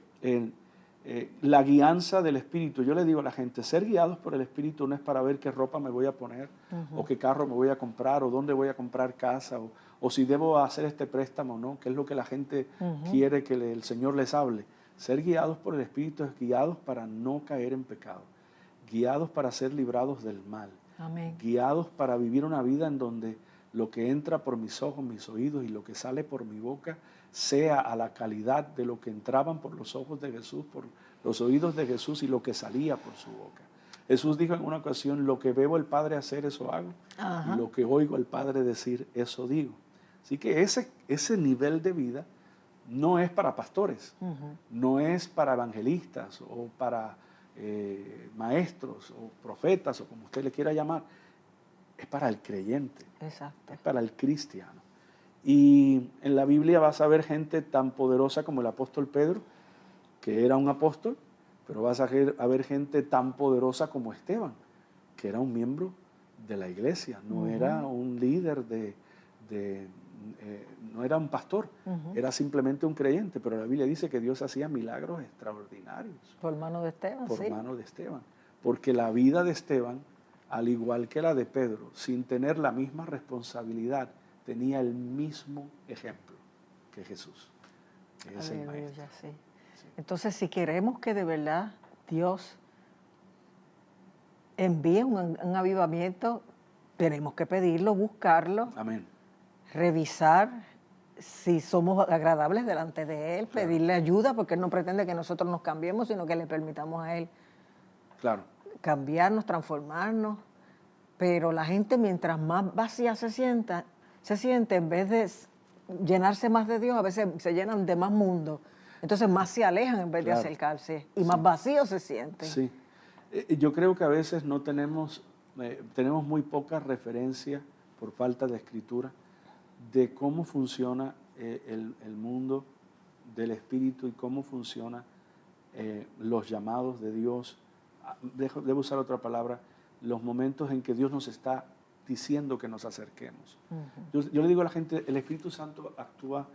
la guianza del Espíritu. Yo le digo a la gente, ser guiados por el Espíritu no es para ver qué ropa me voy a poner, o qué carro me voy a comprar, o dónde voy a comprar casa, o si debo hacer este préstamo o no, que es lo que la gente quiere que el Señor les hable. Ser guiados por el Espíritu es guiados para no caer en pecado, guiados para ser librados del mal, Amén. Guiados para vivir una vida en donde lo que entra por mis ojos, mis oídos y lo que sale por mi boca sea a la calidad de lo que entraban por los ojos de Jesús, por los oídos de Jesús y lo que salía por su boca. Jesús dijo en una ocasión, lo que veo al Padre hacer, eso hago, y lo que oigo al Padre decir, eso digo. Así que ese nivel de vida no es para pastores, no es para evangelistas o para maestros o profetas o como usted le quiera llamar, es para el creyente, Exacto. es para el cristiano. Y en la Biblia vas a ver gente tan poderosa como el apóstol Pedro, que era un apóstol, pero vas a ver gente tan poderosa como Esteban, que era un miembro de la iglesia, no era un líder no era un pastor, era simplemente un creyente, pero la Biblia dice que Dios hacía milagros extraordinarios. Por mano de Esteban, Por mano de Esteban. Porque la vida de Esteban, al igual que la de Pedro, sin tener la misma responsabilidad, tenía el mismo ejemplo que Jesús, que es el Maestro. Sí. Entonces, si queremos que de verdad Dios envíe un avivamiento, tenemos que pedirlo, buscarlo. Amén. Revisar si somos agradables delante de Él, Claro. pedirle ayuda, porque Él no pretende que nosotros nos cambiemos, sino que le permitamos a Él cambiarnos, transformarnos. Pero la gente, mientras más vacía se siente, en vez de llenarse más de Dios, a veces se llenan de más mundo. Entonces más se alejan en vez de acercarse y más vacíos se sienten. Sí. Yo creo que a veces no tenemos muy poca referencia por falta de escritura de cómo funciona el mundo del Espíritu y cómo funcionan los llamados de Dios. Debo usar otra palabra, los momentos en que Dios nos está diciendo que nos acerquemos. Yo le digo a la gente, el Espíritu Santo actúa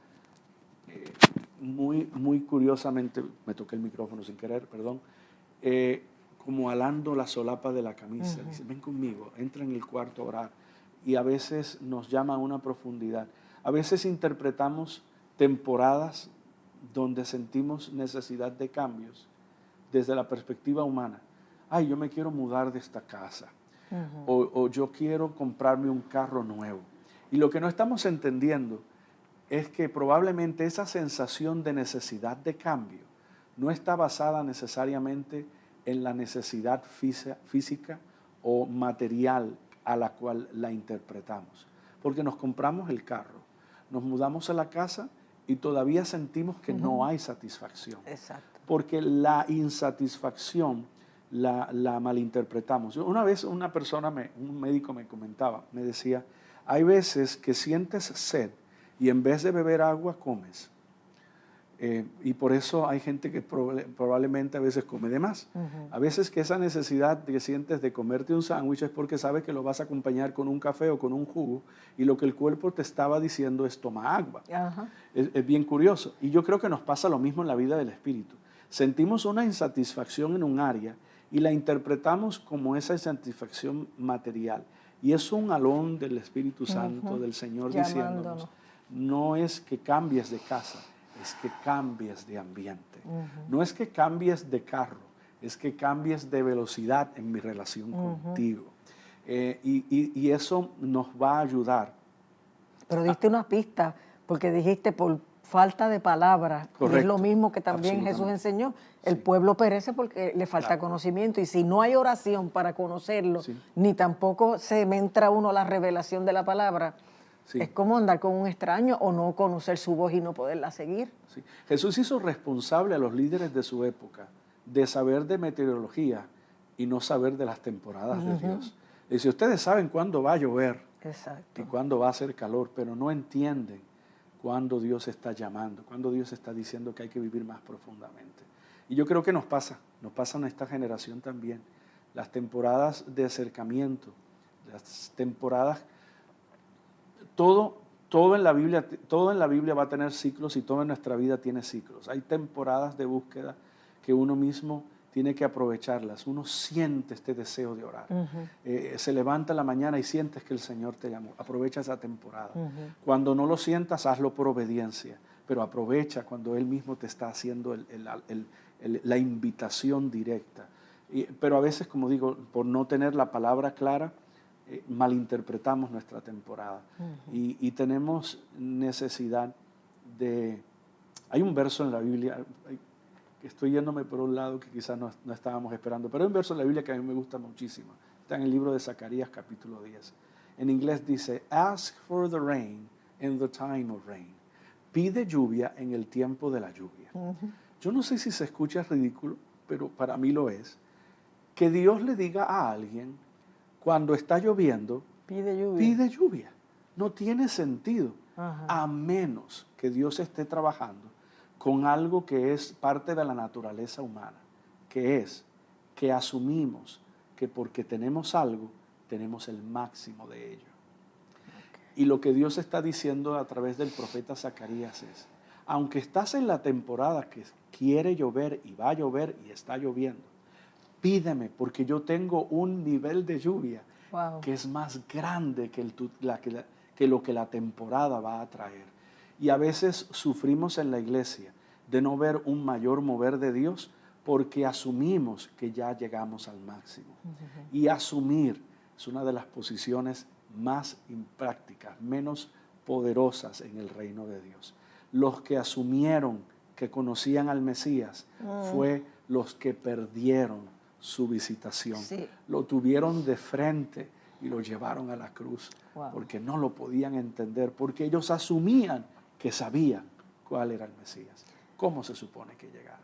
muy curiosamente, me toqué el micrófono sin querer, perdón, como alando la solapa de la camisa. Dice, ven conmigo, entra en el cuarto a orar. Y a veces nos llama a una profundidad. A veces interpretamos temporadas donde sentimos necesidad de cambios desde la perspectiva humana. Ay, yo me quiero mudar de esta casa. O yo quiero comprarme un carro nuevo. Y lo que no estamos entendiendo es que probablemente esa sensación de necesidad de cambio no está basada necesariamente en la necesidad física o material a la cual la interpretamos. Porque nos compramos el carro, nos mudamos a la casa y todavía sentimos que no hay satisfacción. Exacto. Porque la insatisfacción la malinterpretamos. Una vez una persona, un médico me comentaba, me decía, hay veces que sientes sed y en vez de beber agua comes. Y por eso hay gente que probablemente a veces come de más. A veces que esa necesidad que sientes de comerte un sándwich es porque sabes que lo vas a acompañar con un café o con un jugo y lo que el cuerpo te estaba diciendo es toma agua. Es bien curioso. Y yo creo que nos pasa lo mismo en la vida del Espíritu. Sentimos una insatisfacción en un área y la interpretamos como esa insatisfacción material. Y es un alón del Espíritu Santo, del Señor, diciéndonos, no es que cambies de casa, es que cambies de ambiente. No es que cambies de carro, es que cambies de velocidad en mi relación contigo. Y eso nos va a ayudar. Pero diste una pista, porque dijiste por falta de palabras. Y es lo mismo que también Jesús enseñó. El pueblo perece porque le falta conocimiento. Y si no hay oración para conocerlo, ni tampoco se me entra uno la revelación de la palabra, es como andar con un extraño o no conocer su voz y no poderla seguir. Sí. Jesús hizo responsable a los líderes de su época de saber de meteorología y no saber de las temporadas de Dios. Dice, ustedes saben cuándo va a llover y cuándo va a hacer calor, pero no entienden cuándo Dios está llamando, cuándo Dios está diciendo que hay que vivir más profundamente. Y yo creo que nos pasa en esta generación también. Las temporadas de acercamiento, las temporadas... Todo en la Biblia va a tener ciclos y todo en nuestra vida tiene ciclos. Hay temporadas de búsqueda que uno mismo tiene que aprovecharlas. Uno siente este deseo de orar. Se levanta en la mañana y sientes que el Señor te llamó. Aprovecha esa temporada. Cuando no lo sientas, hazlo por obediencia, pero aprovecha cuando Él mismo te está haciendo la invitación directa. Pero a veces, como digo, por no tener la palabra clara, malinterpretamos nuestra temporada. Y tenemos necesidad de... Hay un verso en la Biblia... Estoy yéndome por un lado que quizás no estábamos esperando, pero hay un verso en la Biblia que a mí me gusta muchísimo. Está en el libro de Zacarías, capítulo 10. En inglés dice, ask for the rain in the time of rain. Pide lluvia en el tiempo de la lluvia. Yo no sé si se escucha ridículo, pero para mí lo es. Que Dios le diga a alguien, cuando está lloviendo, pide lluvia. No tiene sentido, a menos que Dios esté trabajando con algo que es parte de la naturaleza humana, que es que asumimos que porque tenemos algo, tenemos el máximo de ello. Y lo que Dios está diciendo a través del profeta Zacarías es, aunque estás en la temporada que quiere llover y va a llover y está lloviendo, pídeme porque yo tengo un nivel de lluvia que es más grande que lo que la temporada va a traer. Y a veces sufrimos en la iglesia de no ver un mayor mover de Dios porque asumimos que ya llegamos al máximo. Y asumir es una de las posiciones más imprácticas, menos poderosas en el reino de Dios. Los que asumieron que conocían al Mesías fue los que perdieron su visitación. Lo tuvieron de frente y lo llevaron a la cruz porque no lo podían entender, porque ellos asumían que sabían cuál era el Mesías, cómo se supone que llegara.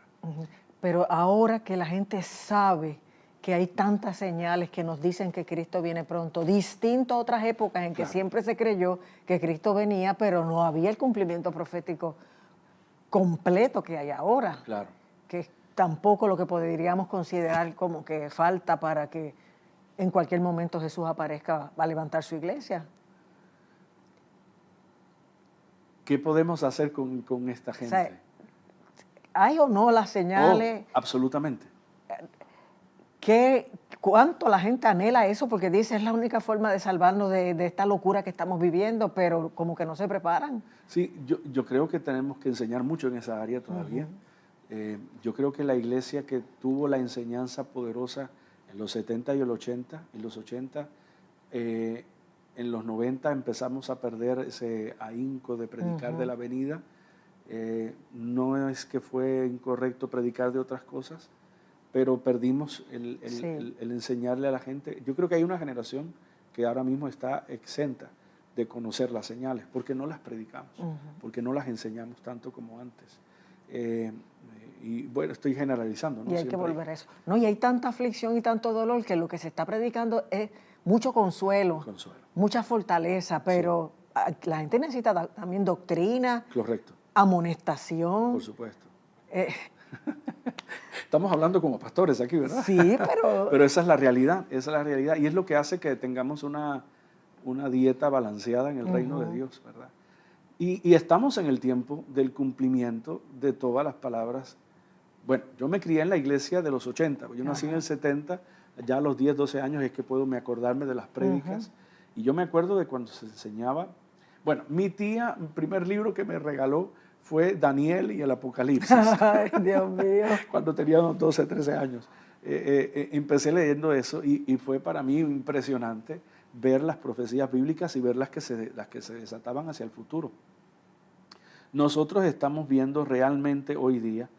Pero ahora que la gente sabe que hay tantas señales que nos dicen que Cristo viene pronto, distinto a otras épocas en que siempre se creyó que Cristo venía, pero no había el cumplimiento profético completo que hay ahora, que es tampoco lo que podríamos considerar como que falta para que en cualquier momento Jesús aparezca a levantar su iglesia. ¿Qué podemos hacer con esta gente? O sea, ¿hay o no las señales? Absolutamente. ¿Cuánto la gente anhela eso? Porque dice, es la única forma de salvarnos de esta locura que estamos viviendo, pero como que no se preparan. Sí, yo creo que tenemos que enseñar mucho en esa área todavía. Yo creo que la iglesia que tuvo la enseñanza poderosa en los 70 y el 80, en los 80, en los 90 empezamos a perder ese ahínco de predicar de la venida. No es que fue incorrecto predicar de otras cosas, pero perdimos el enseñarle a la gente. Yo creo que hay una generación que ahora mismo está exenta de conocer las señales, porque no las predicamos, porque no las enseñamos tanto como antes. Y bueno, estoy generalizando, ¿no? Y hay que volver a eso. No, y hay tanta aflicción y tanto dolor que lo que se está predicando es mucho consuelo. Mucha fortaleza, pero la gente necesita también doctrina, correcto, amonestación. Por supuesto. Estamos hablando como pastores aquí, ¿verdad? Sí, pero esa es la realidad, y es lo que hace que tengamos una dieta balanceada en el reino de Dios, ¿verdad? Y estamos en el tiempo del cumplimiento de todas las palabras. Bueno, yo me crié en la iglesia de los 80, yo nací en el 70, ya a los 10, 12 años es que puedo acordarme de las prédicas, y yo me acuerdo de cuando se enseñaba. Bueno, mi tía, el primer libro que me regaló fue Daniel y el Apocalipsis. Ay, Dios mío. Cuando tenía unos 12, 13 años. Empecé leyendo eso y fue para mí impresionante ver las profecías bíblicas y ver las que se desataban hacia el futuro. Nosotros estamos viendo realmente hoy día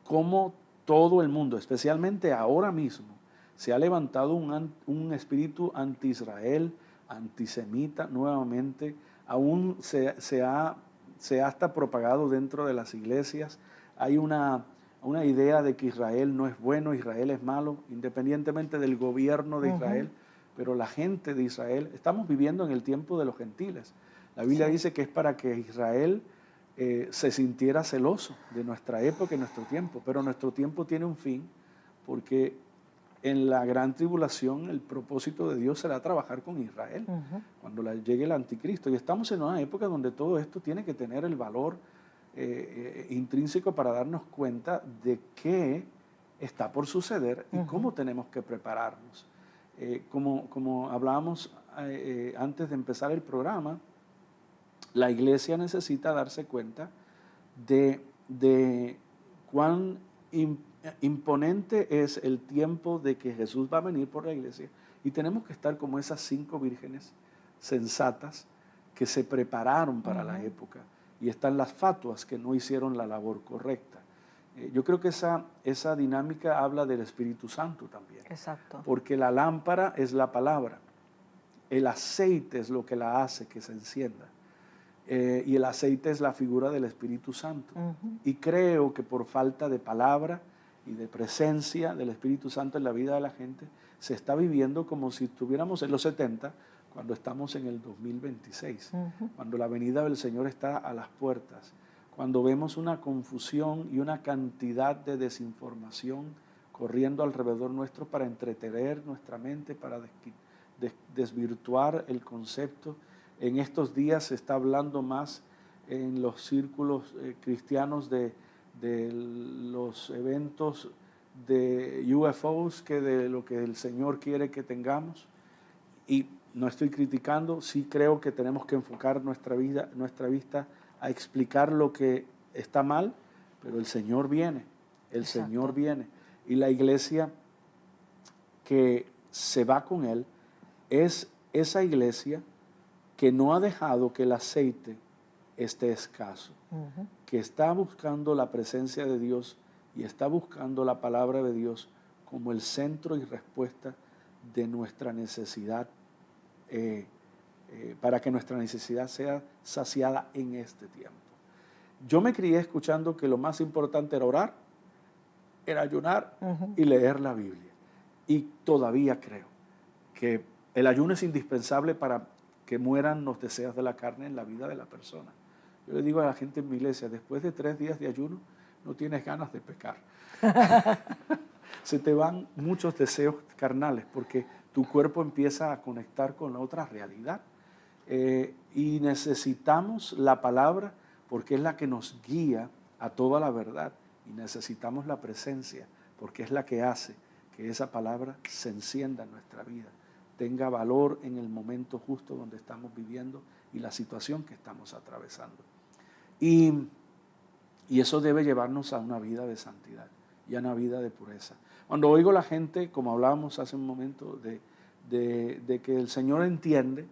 cómo todo el mundo, especialmente ahora mismo, se ha levantado un espíritu anti-Israel, antisemita nuevamente. Aún se ha hasta propagado dentro de las iglesias. Hay una idea de que Israel no es bueno, Israel es malo, independientemente del gobierno de Israel, pero la gente de Israel, estamos viviendo en el tiempo de los gentiles. La Biblia dice que es para que Israel se sintiera celoso de nuestra época y nuestro tiempo, pero nuestro tiempo tiene un fin, porque en la gran tribulación el propósito de Dios será trabajar con Israel cuando llegue el anticristo, y estamos en una época donde todo esto tiene que tener el valor intrínseco para darnos cuenta de que está por suceder y cómo tenemos que prepararnos. Como hablábamos antes de empezar el programa, la iglesia necesita darse cuenta de cuán imponente es el tiempo de que Jesús va a venir por la iglesia, y tenemos que estar como esas 5 vírgenes sensatas que se prepararon para la época, y están las fatuas que no hicieron la labor correcta. Yo creo que esa dinámica habla del Espíritu Santo también. Exacto. Porque la lámpara es la palabra, el aceite es lo que la hace que se encienda. Y el aceite es la figura del Espíritu Santo. Y creo que por falta de palabra y de presencia del Espíritu Santo en la vida de la gente, se está viviendo como si estuviéramos en los 70, cuando estamos en el 2026, cuando la venida del Señor está a las puertas, cuando vemos una confusión y una cantidad de desinformación corriendo alrededor nuestro para entretener nuestra mente, para desvirtuar el concepto. En estos días se está hablando más en los círculos cristianos de los eventos de UFOs que de lo que el Señor quiere que tengamos. Y no estoy criticando, sí creo que tenemos que enfocar nuestra vista a explicar lo que está mal, pero el Señor viene, el Exacto. Señor viene. Y la iglesia que se va con Él es esa iglesia que no ha dejado que el aceite esté escaso, que está buscando la presencia de Dios y está buscando la palabra de Dios como el centro y respuesta de nuestra necesidad, para que nuestra necesidad sea saciada en este tiempo. Yo me crié escuchando que lo más importante era orar, era ayunar y leer la Biblia. Y todavía creo que el ayuno es indispensable para que mueran los deseos de la carne en la vida de la persona. Yo le digo a la gente en mi iglesia, después de 3 días de ayuno, no tienes ganas de pecar. Se te van muchos deseos carnales porque tu cuerpo empieza a conectar con la otra realidad. Y necesitamos la palabra porque es la que nos guía a toda la verdad. Y necesitamos la presencia porque es la que hace que esa palabra se encienda en nuestra vida, tenga valor en el momento justo donde estamos viviendo y la situación que estamos atravesando. Y eso debe llevarnos a una vida de santidad y a una vida de pureza. Cuando oigo a la gente, como hablábamos hace un momento, de que el Señor entiende,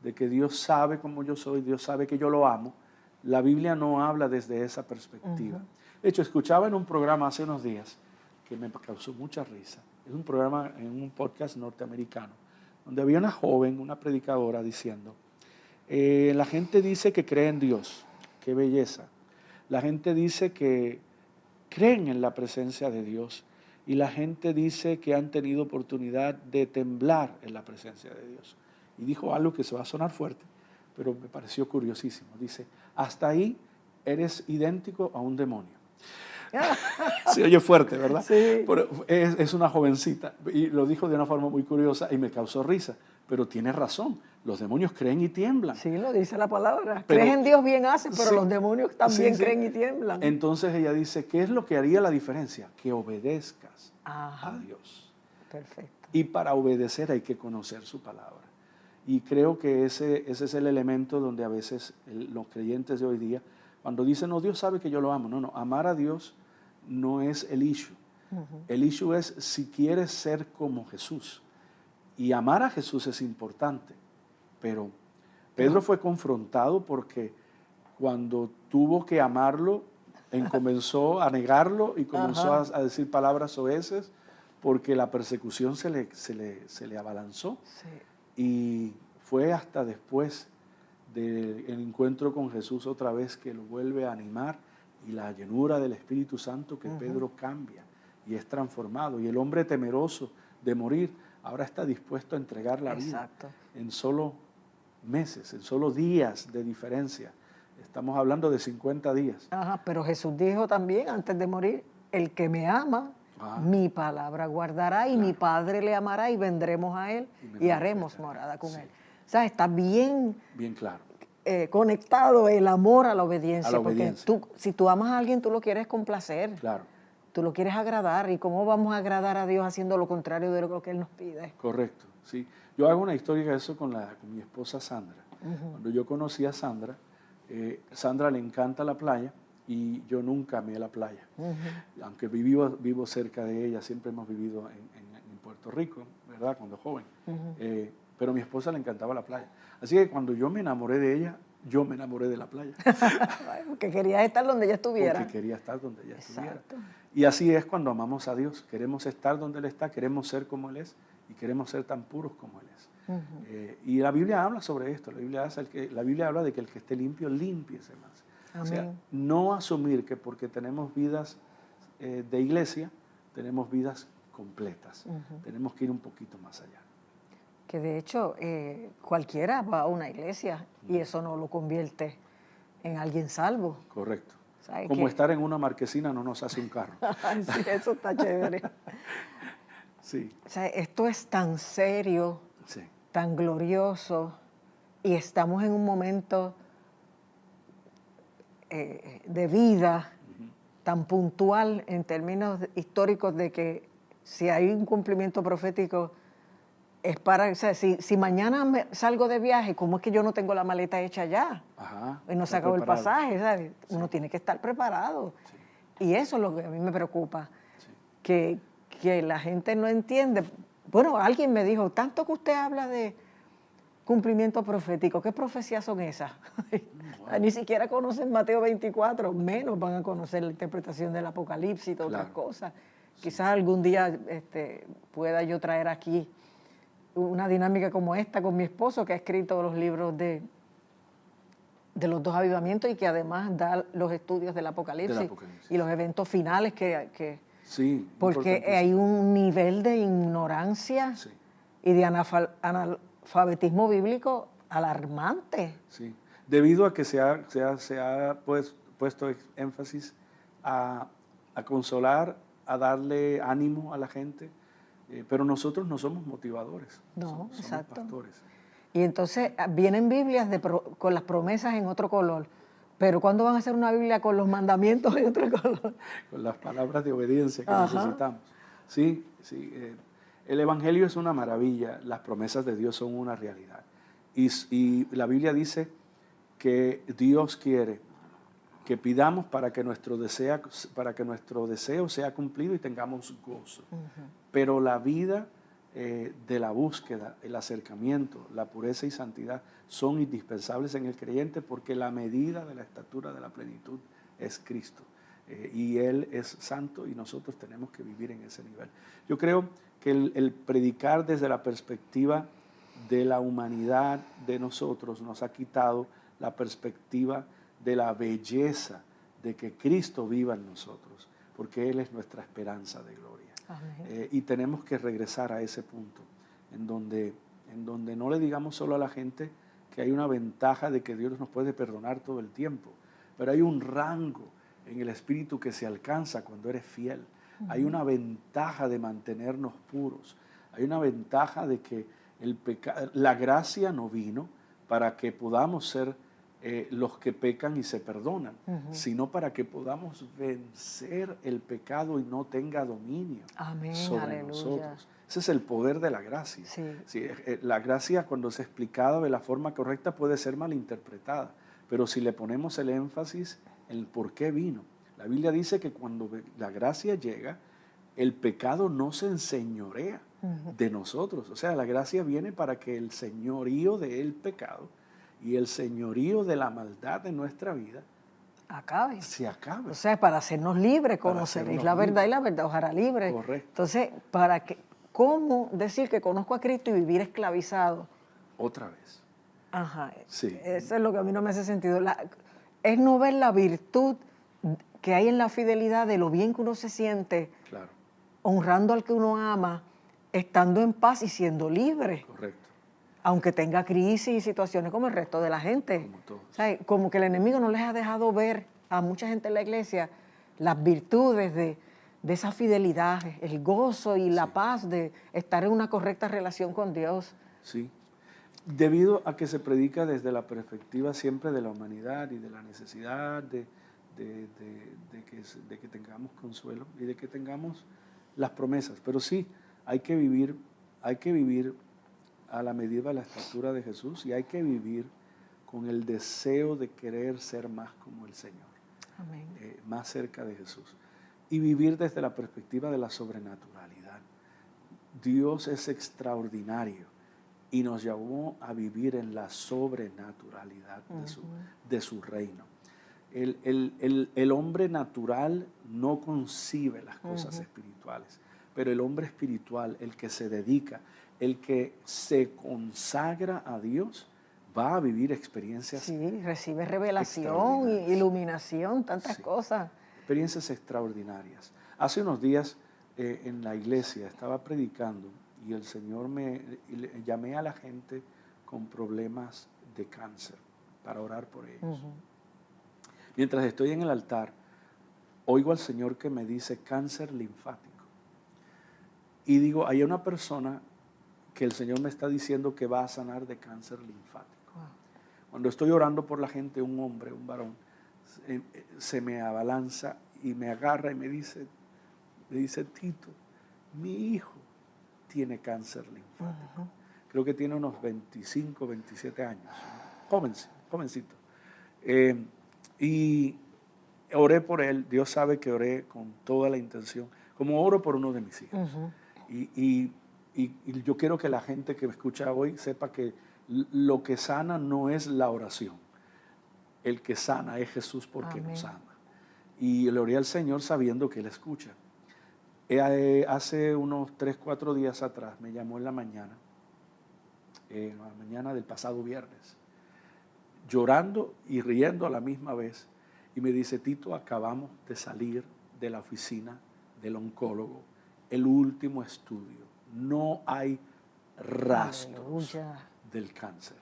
de que Dios sabe cómo yo soy, Dios sabe que yo lo amo, la Biblia no habla desde esa perspectiva. De hecho, escuchaba en un programa hace unos días que me causó mucha risa. Es un programa en un podcast norteamericano, donde había una joven, una predicadora, diciendo, la gente dice que cree en Dios, qué belleza. La gente dice que creen en la presencia de Dios y la gente dice que han tenido oportunidad de temblar en la presencia de Dios. Y dijo algo que se va a sonar fuerte, pero me pareció curiosísimo. Dice, hasta ahí eres idéntico a un demonio. Se oye fuerte, ¿verdad? Sí. Pero es una jovencita y lo dijo de una forma muy curiosa y me causó risa. Pero tiene razón, los demonios creen y tiemblan. Sí, lo dice la palabra. Pero, crees en Dios, bien hace, pero sí, los demonios también sí. creen y tiemblan. Entonces ella dice, ¿qué es lo que haría la diferencia? Que obedezcas a Dios. Perfecto. Y para obedecer hay que conocer su palabra. Y creo que ese es el elemento donde a veces los creyentes de hoy día, cuando dicen, no, Dios sabe que yo lo amo. No, amar a Dios no es el issue. El issue es si quieres ser como Jesús. Y amar a Jesús es importante, pero Pedro fue confrontado porque cuando tuvo que amarlo, comenzó a negarlo y comenzó a decir palabras soeces porque la persecución se le abalanzó. Sí. Y fue hasta después del encuentro con Jesús otra vez que lo vuelve a animar y la llenura del Espíritu Santo que Pedro cambia y es transformado. Y el hombre temeroso de morir ahora está dispuesto a entregar la vida en solo meses, en solo días de diferencia. Estamos hablando de 50 días. Pero Jesús dijo también antes de morir, el que me ama, mi palabra guardará y mi Padre le amará y vendremos a Él y haremos morada con Él. O sea, está bien claro. Conectado el amor a la obediencia. A la obediencia. Porque si tú amas a alguien, tú lo quieres complacer. Claro. tú lo quieres agradar. ¿Y cómo vamos a agradar a Dios haciendo lo contrario de lo que Él nos pide? Correcto, sí. Yo hago una historia de eso con mi esposa Sandra. Cuando yo conocí a Sandra, Sandra le encanta la playa y yo nunca amé la playa. Aunque vivo cerca de ella, siempre hemos vivido en Puerto Rico, ¿verdad? Cuando joven. Pero a mi esposa le encantaba la playa. Así que cuando yo me enamoré de ella, yo me enamoré de la playa. Porque querías estar donde ella estuviera. Porque quería estar donde ella estuviera. Y así es cuando amamos a Dios. Queremos estar donde Él está, queremos ser como Él es y queremos ser tan puros como Él es. Y la Biblia habla sobre esto. La Biblia habla de que el que esté limpio, límpiese más. Amén. O sea, no asumir que porque tenemos vidas de iglesia, tenemos vidas completas. Tenemos que ir un poquito más allá. Que de hecho cualquiera va a una iglesia y eso no lo convierte en alguien salvo. Correcto. ¿Sabes Como qué? estar en una marquesina no nos hace un carro. Sí, eso está chévere. Sí. O sea, esto es tan serio, Sí. tan glorioso, y estamos en un momento de vida tan puntual en términos históricos de que si hay un cumplimiento profético es para, o sea, si mañana salgo de viaje, ¿cómo es que yo no tengo la maleta hecha ya? Ajá, Y no se acabó el pasaje, ¿sabes? Sí. Uno tiene que estar preparado. Sí. Y eso es lo que a mí me preocupa, sí. que la gente no entiende. Bueno, alguien me dijo, tanto que usted habla de cumplimiento profético, ¿qué profecías son esas? Wow. Ni siquiera conocen Mateo 24, menos van a conocer la interpretación del Apocalipsis y todas otras cosas. Sí. Quizás algún día pueda yo traer aquí una dinámica como esta con mi esposo, que ha escrito los libros de los dos avivamientos y que además da los estudios del Apocalipsis y los eventos finales que sí, porque hay un nivel de ignorancia y de analfabetismo bíblico alarmante. Sí, debido a que se ha puesto énfasis a consolar, a darle ánimo a la gente, pero nosotros no somos motivadores, somos pastores. Y entonces vienen Biblias con las promesas en otro color, pero ¿cuándo van a hacer una Biblia con los mandamientos en otro color? Con las palabras de obediencia que necesitamos. Sí, sí. El Evangelio es una maravilla, las promesas de Dios son una realidad. Y la Biblia dice que Dios quiere que pidamos para que nuestro deseo sea cumplido y tengamos gozo. Pero la vida de la búsqueda, el acercamiento, la pureza y santidad son indispensables en el creyente porque la medida de la estatura de la plenitud es Cristo. Y Él es santo y nosotros tenemos que vivir en ese nivel. Yo creo que el predicar desde la perspectiva de la humanidad de nosotros nos ha quitado la perspectiva de la belleza de que Cristo viva en nosotros, porque Él es nuestra esperanza de gloria. Y tenemos que regresar a ese punto, en donde no le digamos solo a la gente que hay una ventaja de que Dios nos puede perdonar todo el tiempo, pero hay un rango en el espíritu que se alcanza cuando eres fiel. Hay una ventaja de mantenernos puros, hay una ventaja de que la gracia no vino para que podamos ser los que pecan y se perdonan, sino para que podamos vencer el pecado y no tenga dominio sobre nosotros. Ese es el poder de la gracia. Sí. Sí, la gracia, cuando es explicada de la forma correcta, puede ser malinterpretada, pero si le ponemos el énfasis en por qué vino. La Biblia dice que cuando la gracia llega, el pecado no se enseñorea de nosotros. O sea, la gracia viene para que el señorío del pecado y el señorío de la maldad de nuestra vida se acabe. O sea, para hacernos libres, conoceréis la verdad y la verdad os hará libre. Correcto. Entonces, ¿cómo decir que conozco a Cristo y vivir esclavizado? Otra vez. Ajá. Sí. Eso es lo que a mí no me hace sentido. Es no ver la virtud que hay en la fidelidad de lo bien que uno se siente, honrando al que uno ama, estando en paz y siendo libre. Correcto. Aunque tenga crisis y situaciones como el resto de la gente. Como todos. O sea, como que el enemigo no les ha dejado ver a mucha gente en la iglesia las virtudes de esa fidelidad, el gozo y la paz de estar en una correcta relación con Dios. Sí. Debido a que se predica desde la perspectiva siempre de la humanidad y de la necesidad de que tengamos consuelo y de que tengamos las promesas. Pero sí, hay que vivir a la medida de la estatura de Jesús y hay que vivir con el deseo de querer ser más como el Señor. Amén. Más cerca de Jesús. Y vivir desde la perspectiva de la sobrenaturalidad. Dios es extraordinario y nos llamó a vivir en la sobrenaturalidad de su reino. El hombre natural no concibe las cosas espirituales, pero el hombre espiritual, el que se dedica, el que se consagra a Dios, va a vivir experiencias. Sí, recibe revelación, iluminación, tantas cosas. Experiencias extraordinarias. Hace unos días en la iglesia estaba predicando y el Señor llamé a la gente con problemas de cáncer para orar por ellos. Mientras estoy en el altar, oigo al Señor que me dice cáncer linfático. Y digo, hay una persona que el Señor me está diciendo que va a sanar de cáncer linfático. Cuando estoy orando por la gente, un hombre, un varón, se me abalanza y me agarra y me dice, Tito, mi hijo tiene cáncer linfático. Creo que tiene unos 25, 27 años. Jovencito. Y oré por él. Dios sabe que oré con toda la intención, como oro por uno de mis hijos. Y yo quiero que la gente que me escucha hoy sepa que lo que sana no es la oración. El que sana es Jesús porque nos ama. Y le oré al Señor sabiendo que Él escucha. Hace unos 3, 4 días atrás me llamó en la mañana del pasado viernes, llorando y riendo a la misma vez. Y me dice, Tito, acabamos de salir de la oficina del oncólogo, el último estudio. No hay rastros del cáncer.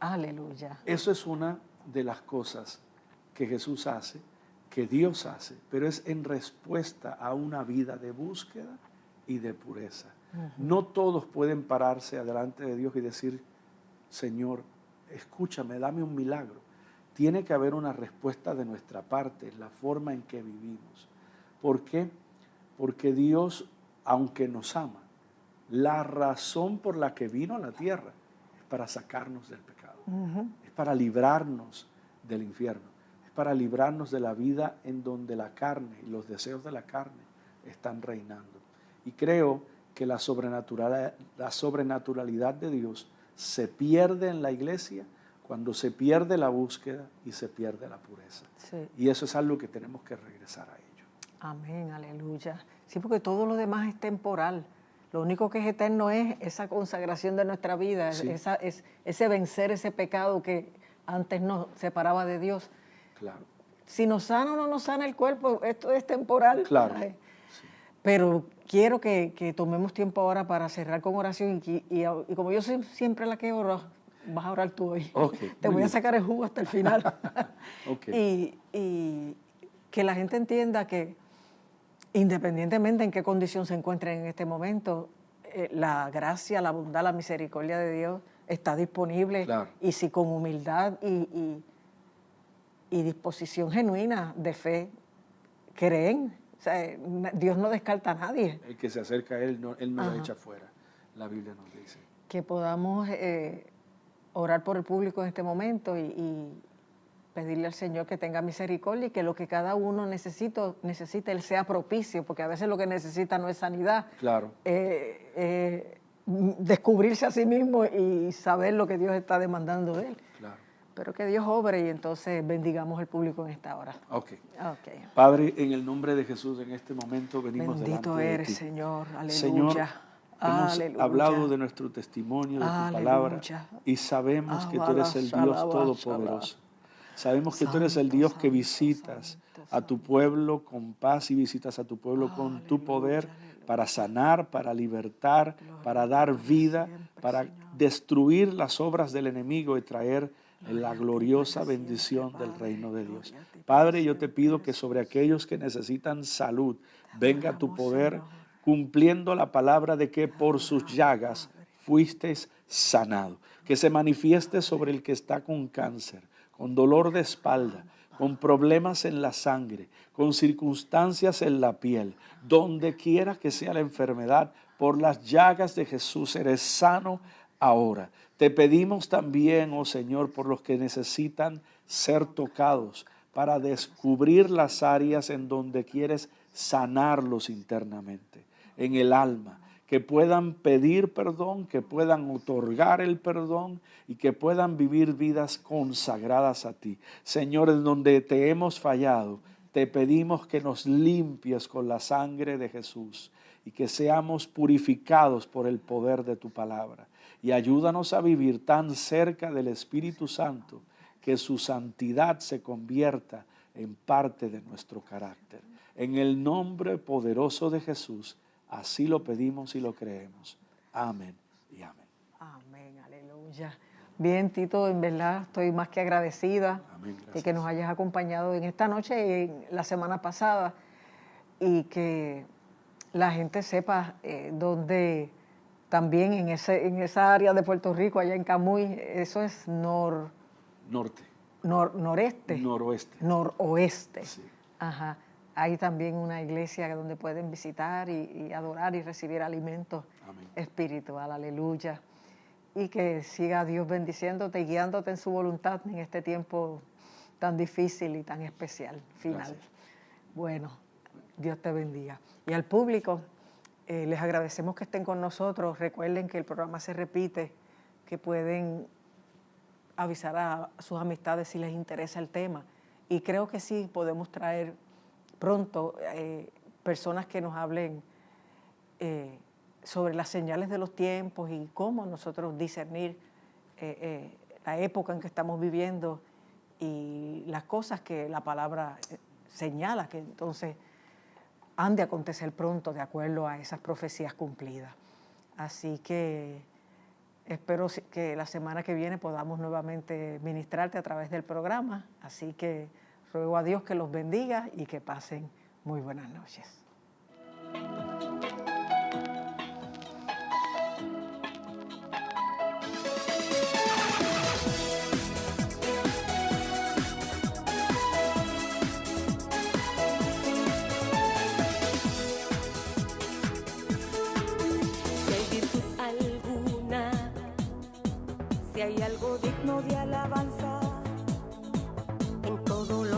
Aleluya. Eso es una de las cosas que Jesús hace, que Dios hace, pero es en respuesta a una vida de búsqueda y de pureza. No todos pueden pararse delante de Dios y decir, Señor, escúchame, dame un milagro. Tiene que haber una respuesta de nuestra parte, la forma en que vivimos. ¿Por qué? Porque Dios, aunque nos ama, la razón por la que vino a la tierra es para sacarnos del pecado, es para librarnos del infierno, es para librarnos de la vida en donde la carne y los deseos de la carne están reinando. Y creo que la sobrenaturalidad de Dios se pierde en la iglesia cuando se pierde la búsqueda y se pierde la pureza. Sí. Y eso es algo que tenemos que regresar a ello. Amén, aleluya. Sí, porque todo lo demás es temporal. Lo único que es eterno es esa consagración de nuestra vida, sí. Ese vencer ese pecado que antes nos separaba de Dios. Claro. Si nos sana o no nos sana el cuerpo, esto es temporal. Claro. Sí. Pero quiero que tomemos tiempo ahora para cerrar con oración y como yo soy siempre la que oro, vas a orar tú hoy. Okay, te voy a sacar el jugo hasta el final. Okay. Y que la gente entienda que independientemente en qué condición se encuentren en este momento, la gracia, la bondad, la misericordia de Dios está disponible. Claro. Y si con humildad y disposición genuina de fe creen, o sea, Dios no descarta a nadie. El que se acerca a Él no lo echa fuera. La Biblia nos dice. Que podamos orar por el público en este momento y pedirle al Señor que tenga misericordia y que lo que cada uno necesite, Él sea propicio, porque a veces lo que necesita no es sanidad. Claro. Descubrirse a sí mismo y saber lo que Dios está demandando de él. Claro. Pero que Dios obre y entonces bendigamos al público en esta hora. Okay. Padre, en el nombre de Jesús, en este momento venimos bendito delante eres, de ti. Señor. Aleluya. Señor, hemos Aleluya. hablado de nuestro testimonio, de tu palabra, y sabemos que tú eres el Dios todopoderoso. Sabemos que tú eres el Dios que visitas a tu pueblo con paz y visitas a tu pueblo con tu poder para sanar, para libertar, para dar vida, para destruir las obras del enemigo y traer la gloriosa bendición del reino de Dios. Padre, yo te pido que sobre aquellos que necesitan salud venga tu poder, cumpliendo la palabra de que por sus llagas fuisteis sanado. Que se manifieste sobre el que está con cáncer, con dolor de espalda, con problemas en la sangre, con circunstancias en la piel, donde quiera que sea la enfermedad, por las llagas de Jesús eres sano ahora. Te pedimos también, oh Señor, por los que necesitan ser tocados, para descubrir las áreas en donde quieres sanarlos internamente, en el alma, que puedan pedir perdón, que puedan otorgar el perdón y que puedan vivir vidas consagradas a ti. Señor, en donde te hemos fallado, te pedimos que nos limpies con la sangre de Jesús y que seamos purificados por el poder de tu palabra. Y ayúdanos a vivir tan cerca del Espíritu Santo que su santidad se convierta en parte de nuestro carácter. En el nombre poderoso de Jesús, así lo pedimos y lo creemos. Amén y amén. Amén, aleluya. Bien, Tito, en verdad estoy más que agradecida de que nos hayas acompañado en esta noche y en la semana pasada, y que la gente sepa dónde también en esa área de Puerto Rico, allá en Camuy, eso es noreste. Noroeste. Sí. Ajá. Hay también una iglesia donde pueden visitar y adorar y recibir alimentos espiritual. Aleluya. Y que siga Dios bendiciéndote y guiándote en su voluntad en este tiempo tan difícil y tan especial final. Gracias. Bueno, Dios te bendiga. Y al público, les agradecemos que estén con nosotros. Recuerden que el programa se repite, que pueden avisar a sus amistades si les interesa el tema. Y creo que sí podemos traer pronto personas que nos hablen sobre las señales de los tiempos y cómo nosotros discernir la época en que estamos viviendo y las cosas que la palabra señala que entonces han de acontecer pronto de acuerdo a esas profecías cumplidas. Así que espero que la semana que viene podamos nuevamente ministrarte a través del programa. Así que ruego a Dios que los bendiga y que pasen muy buenas noches. Si hay algo digno de alabanza en todo lo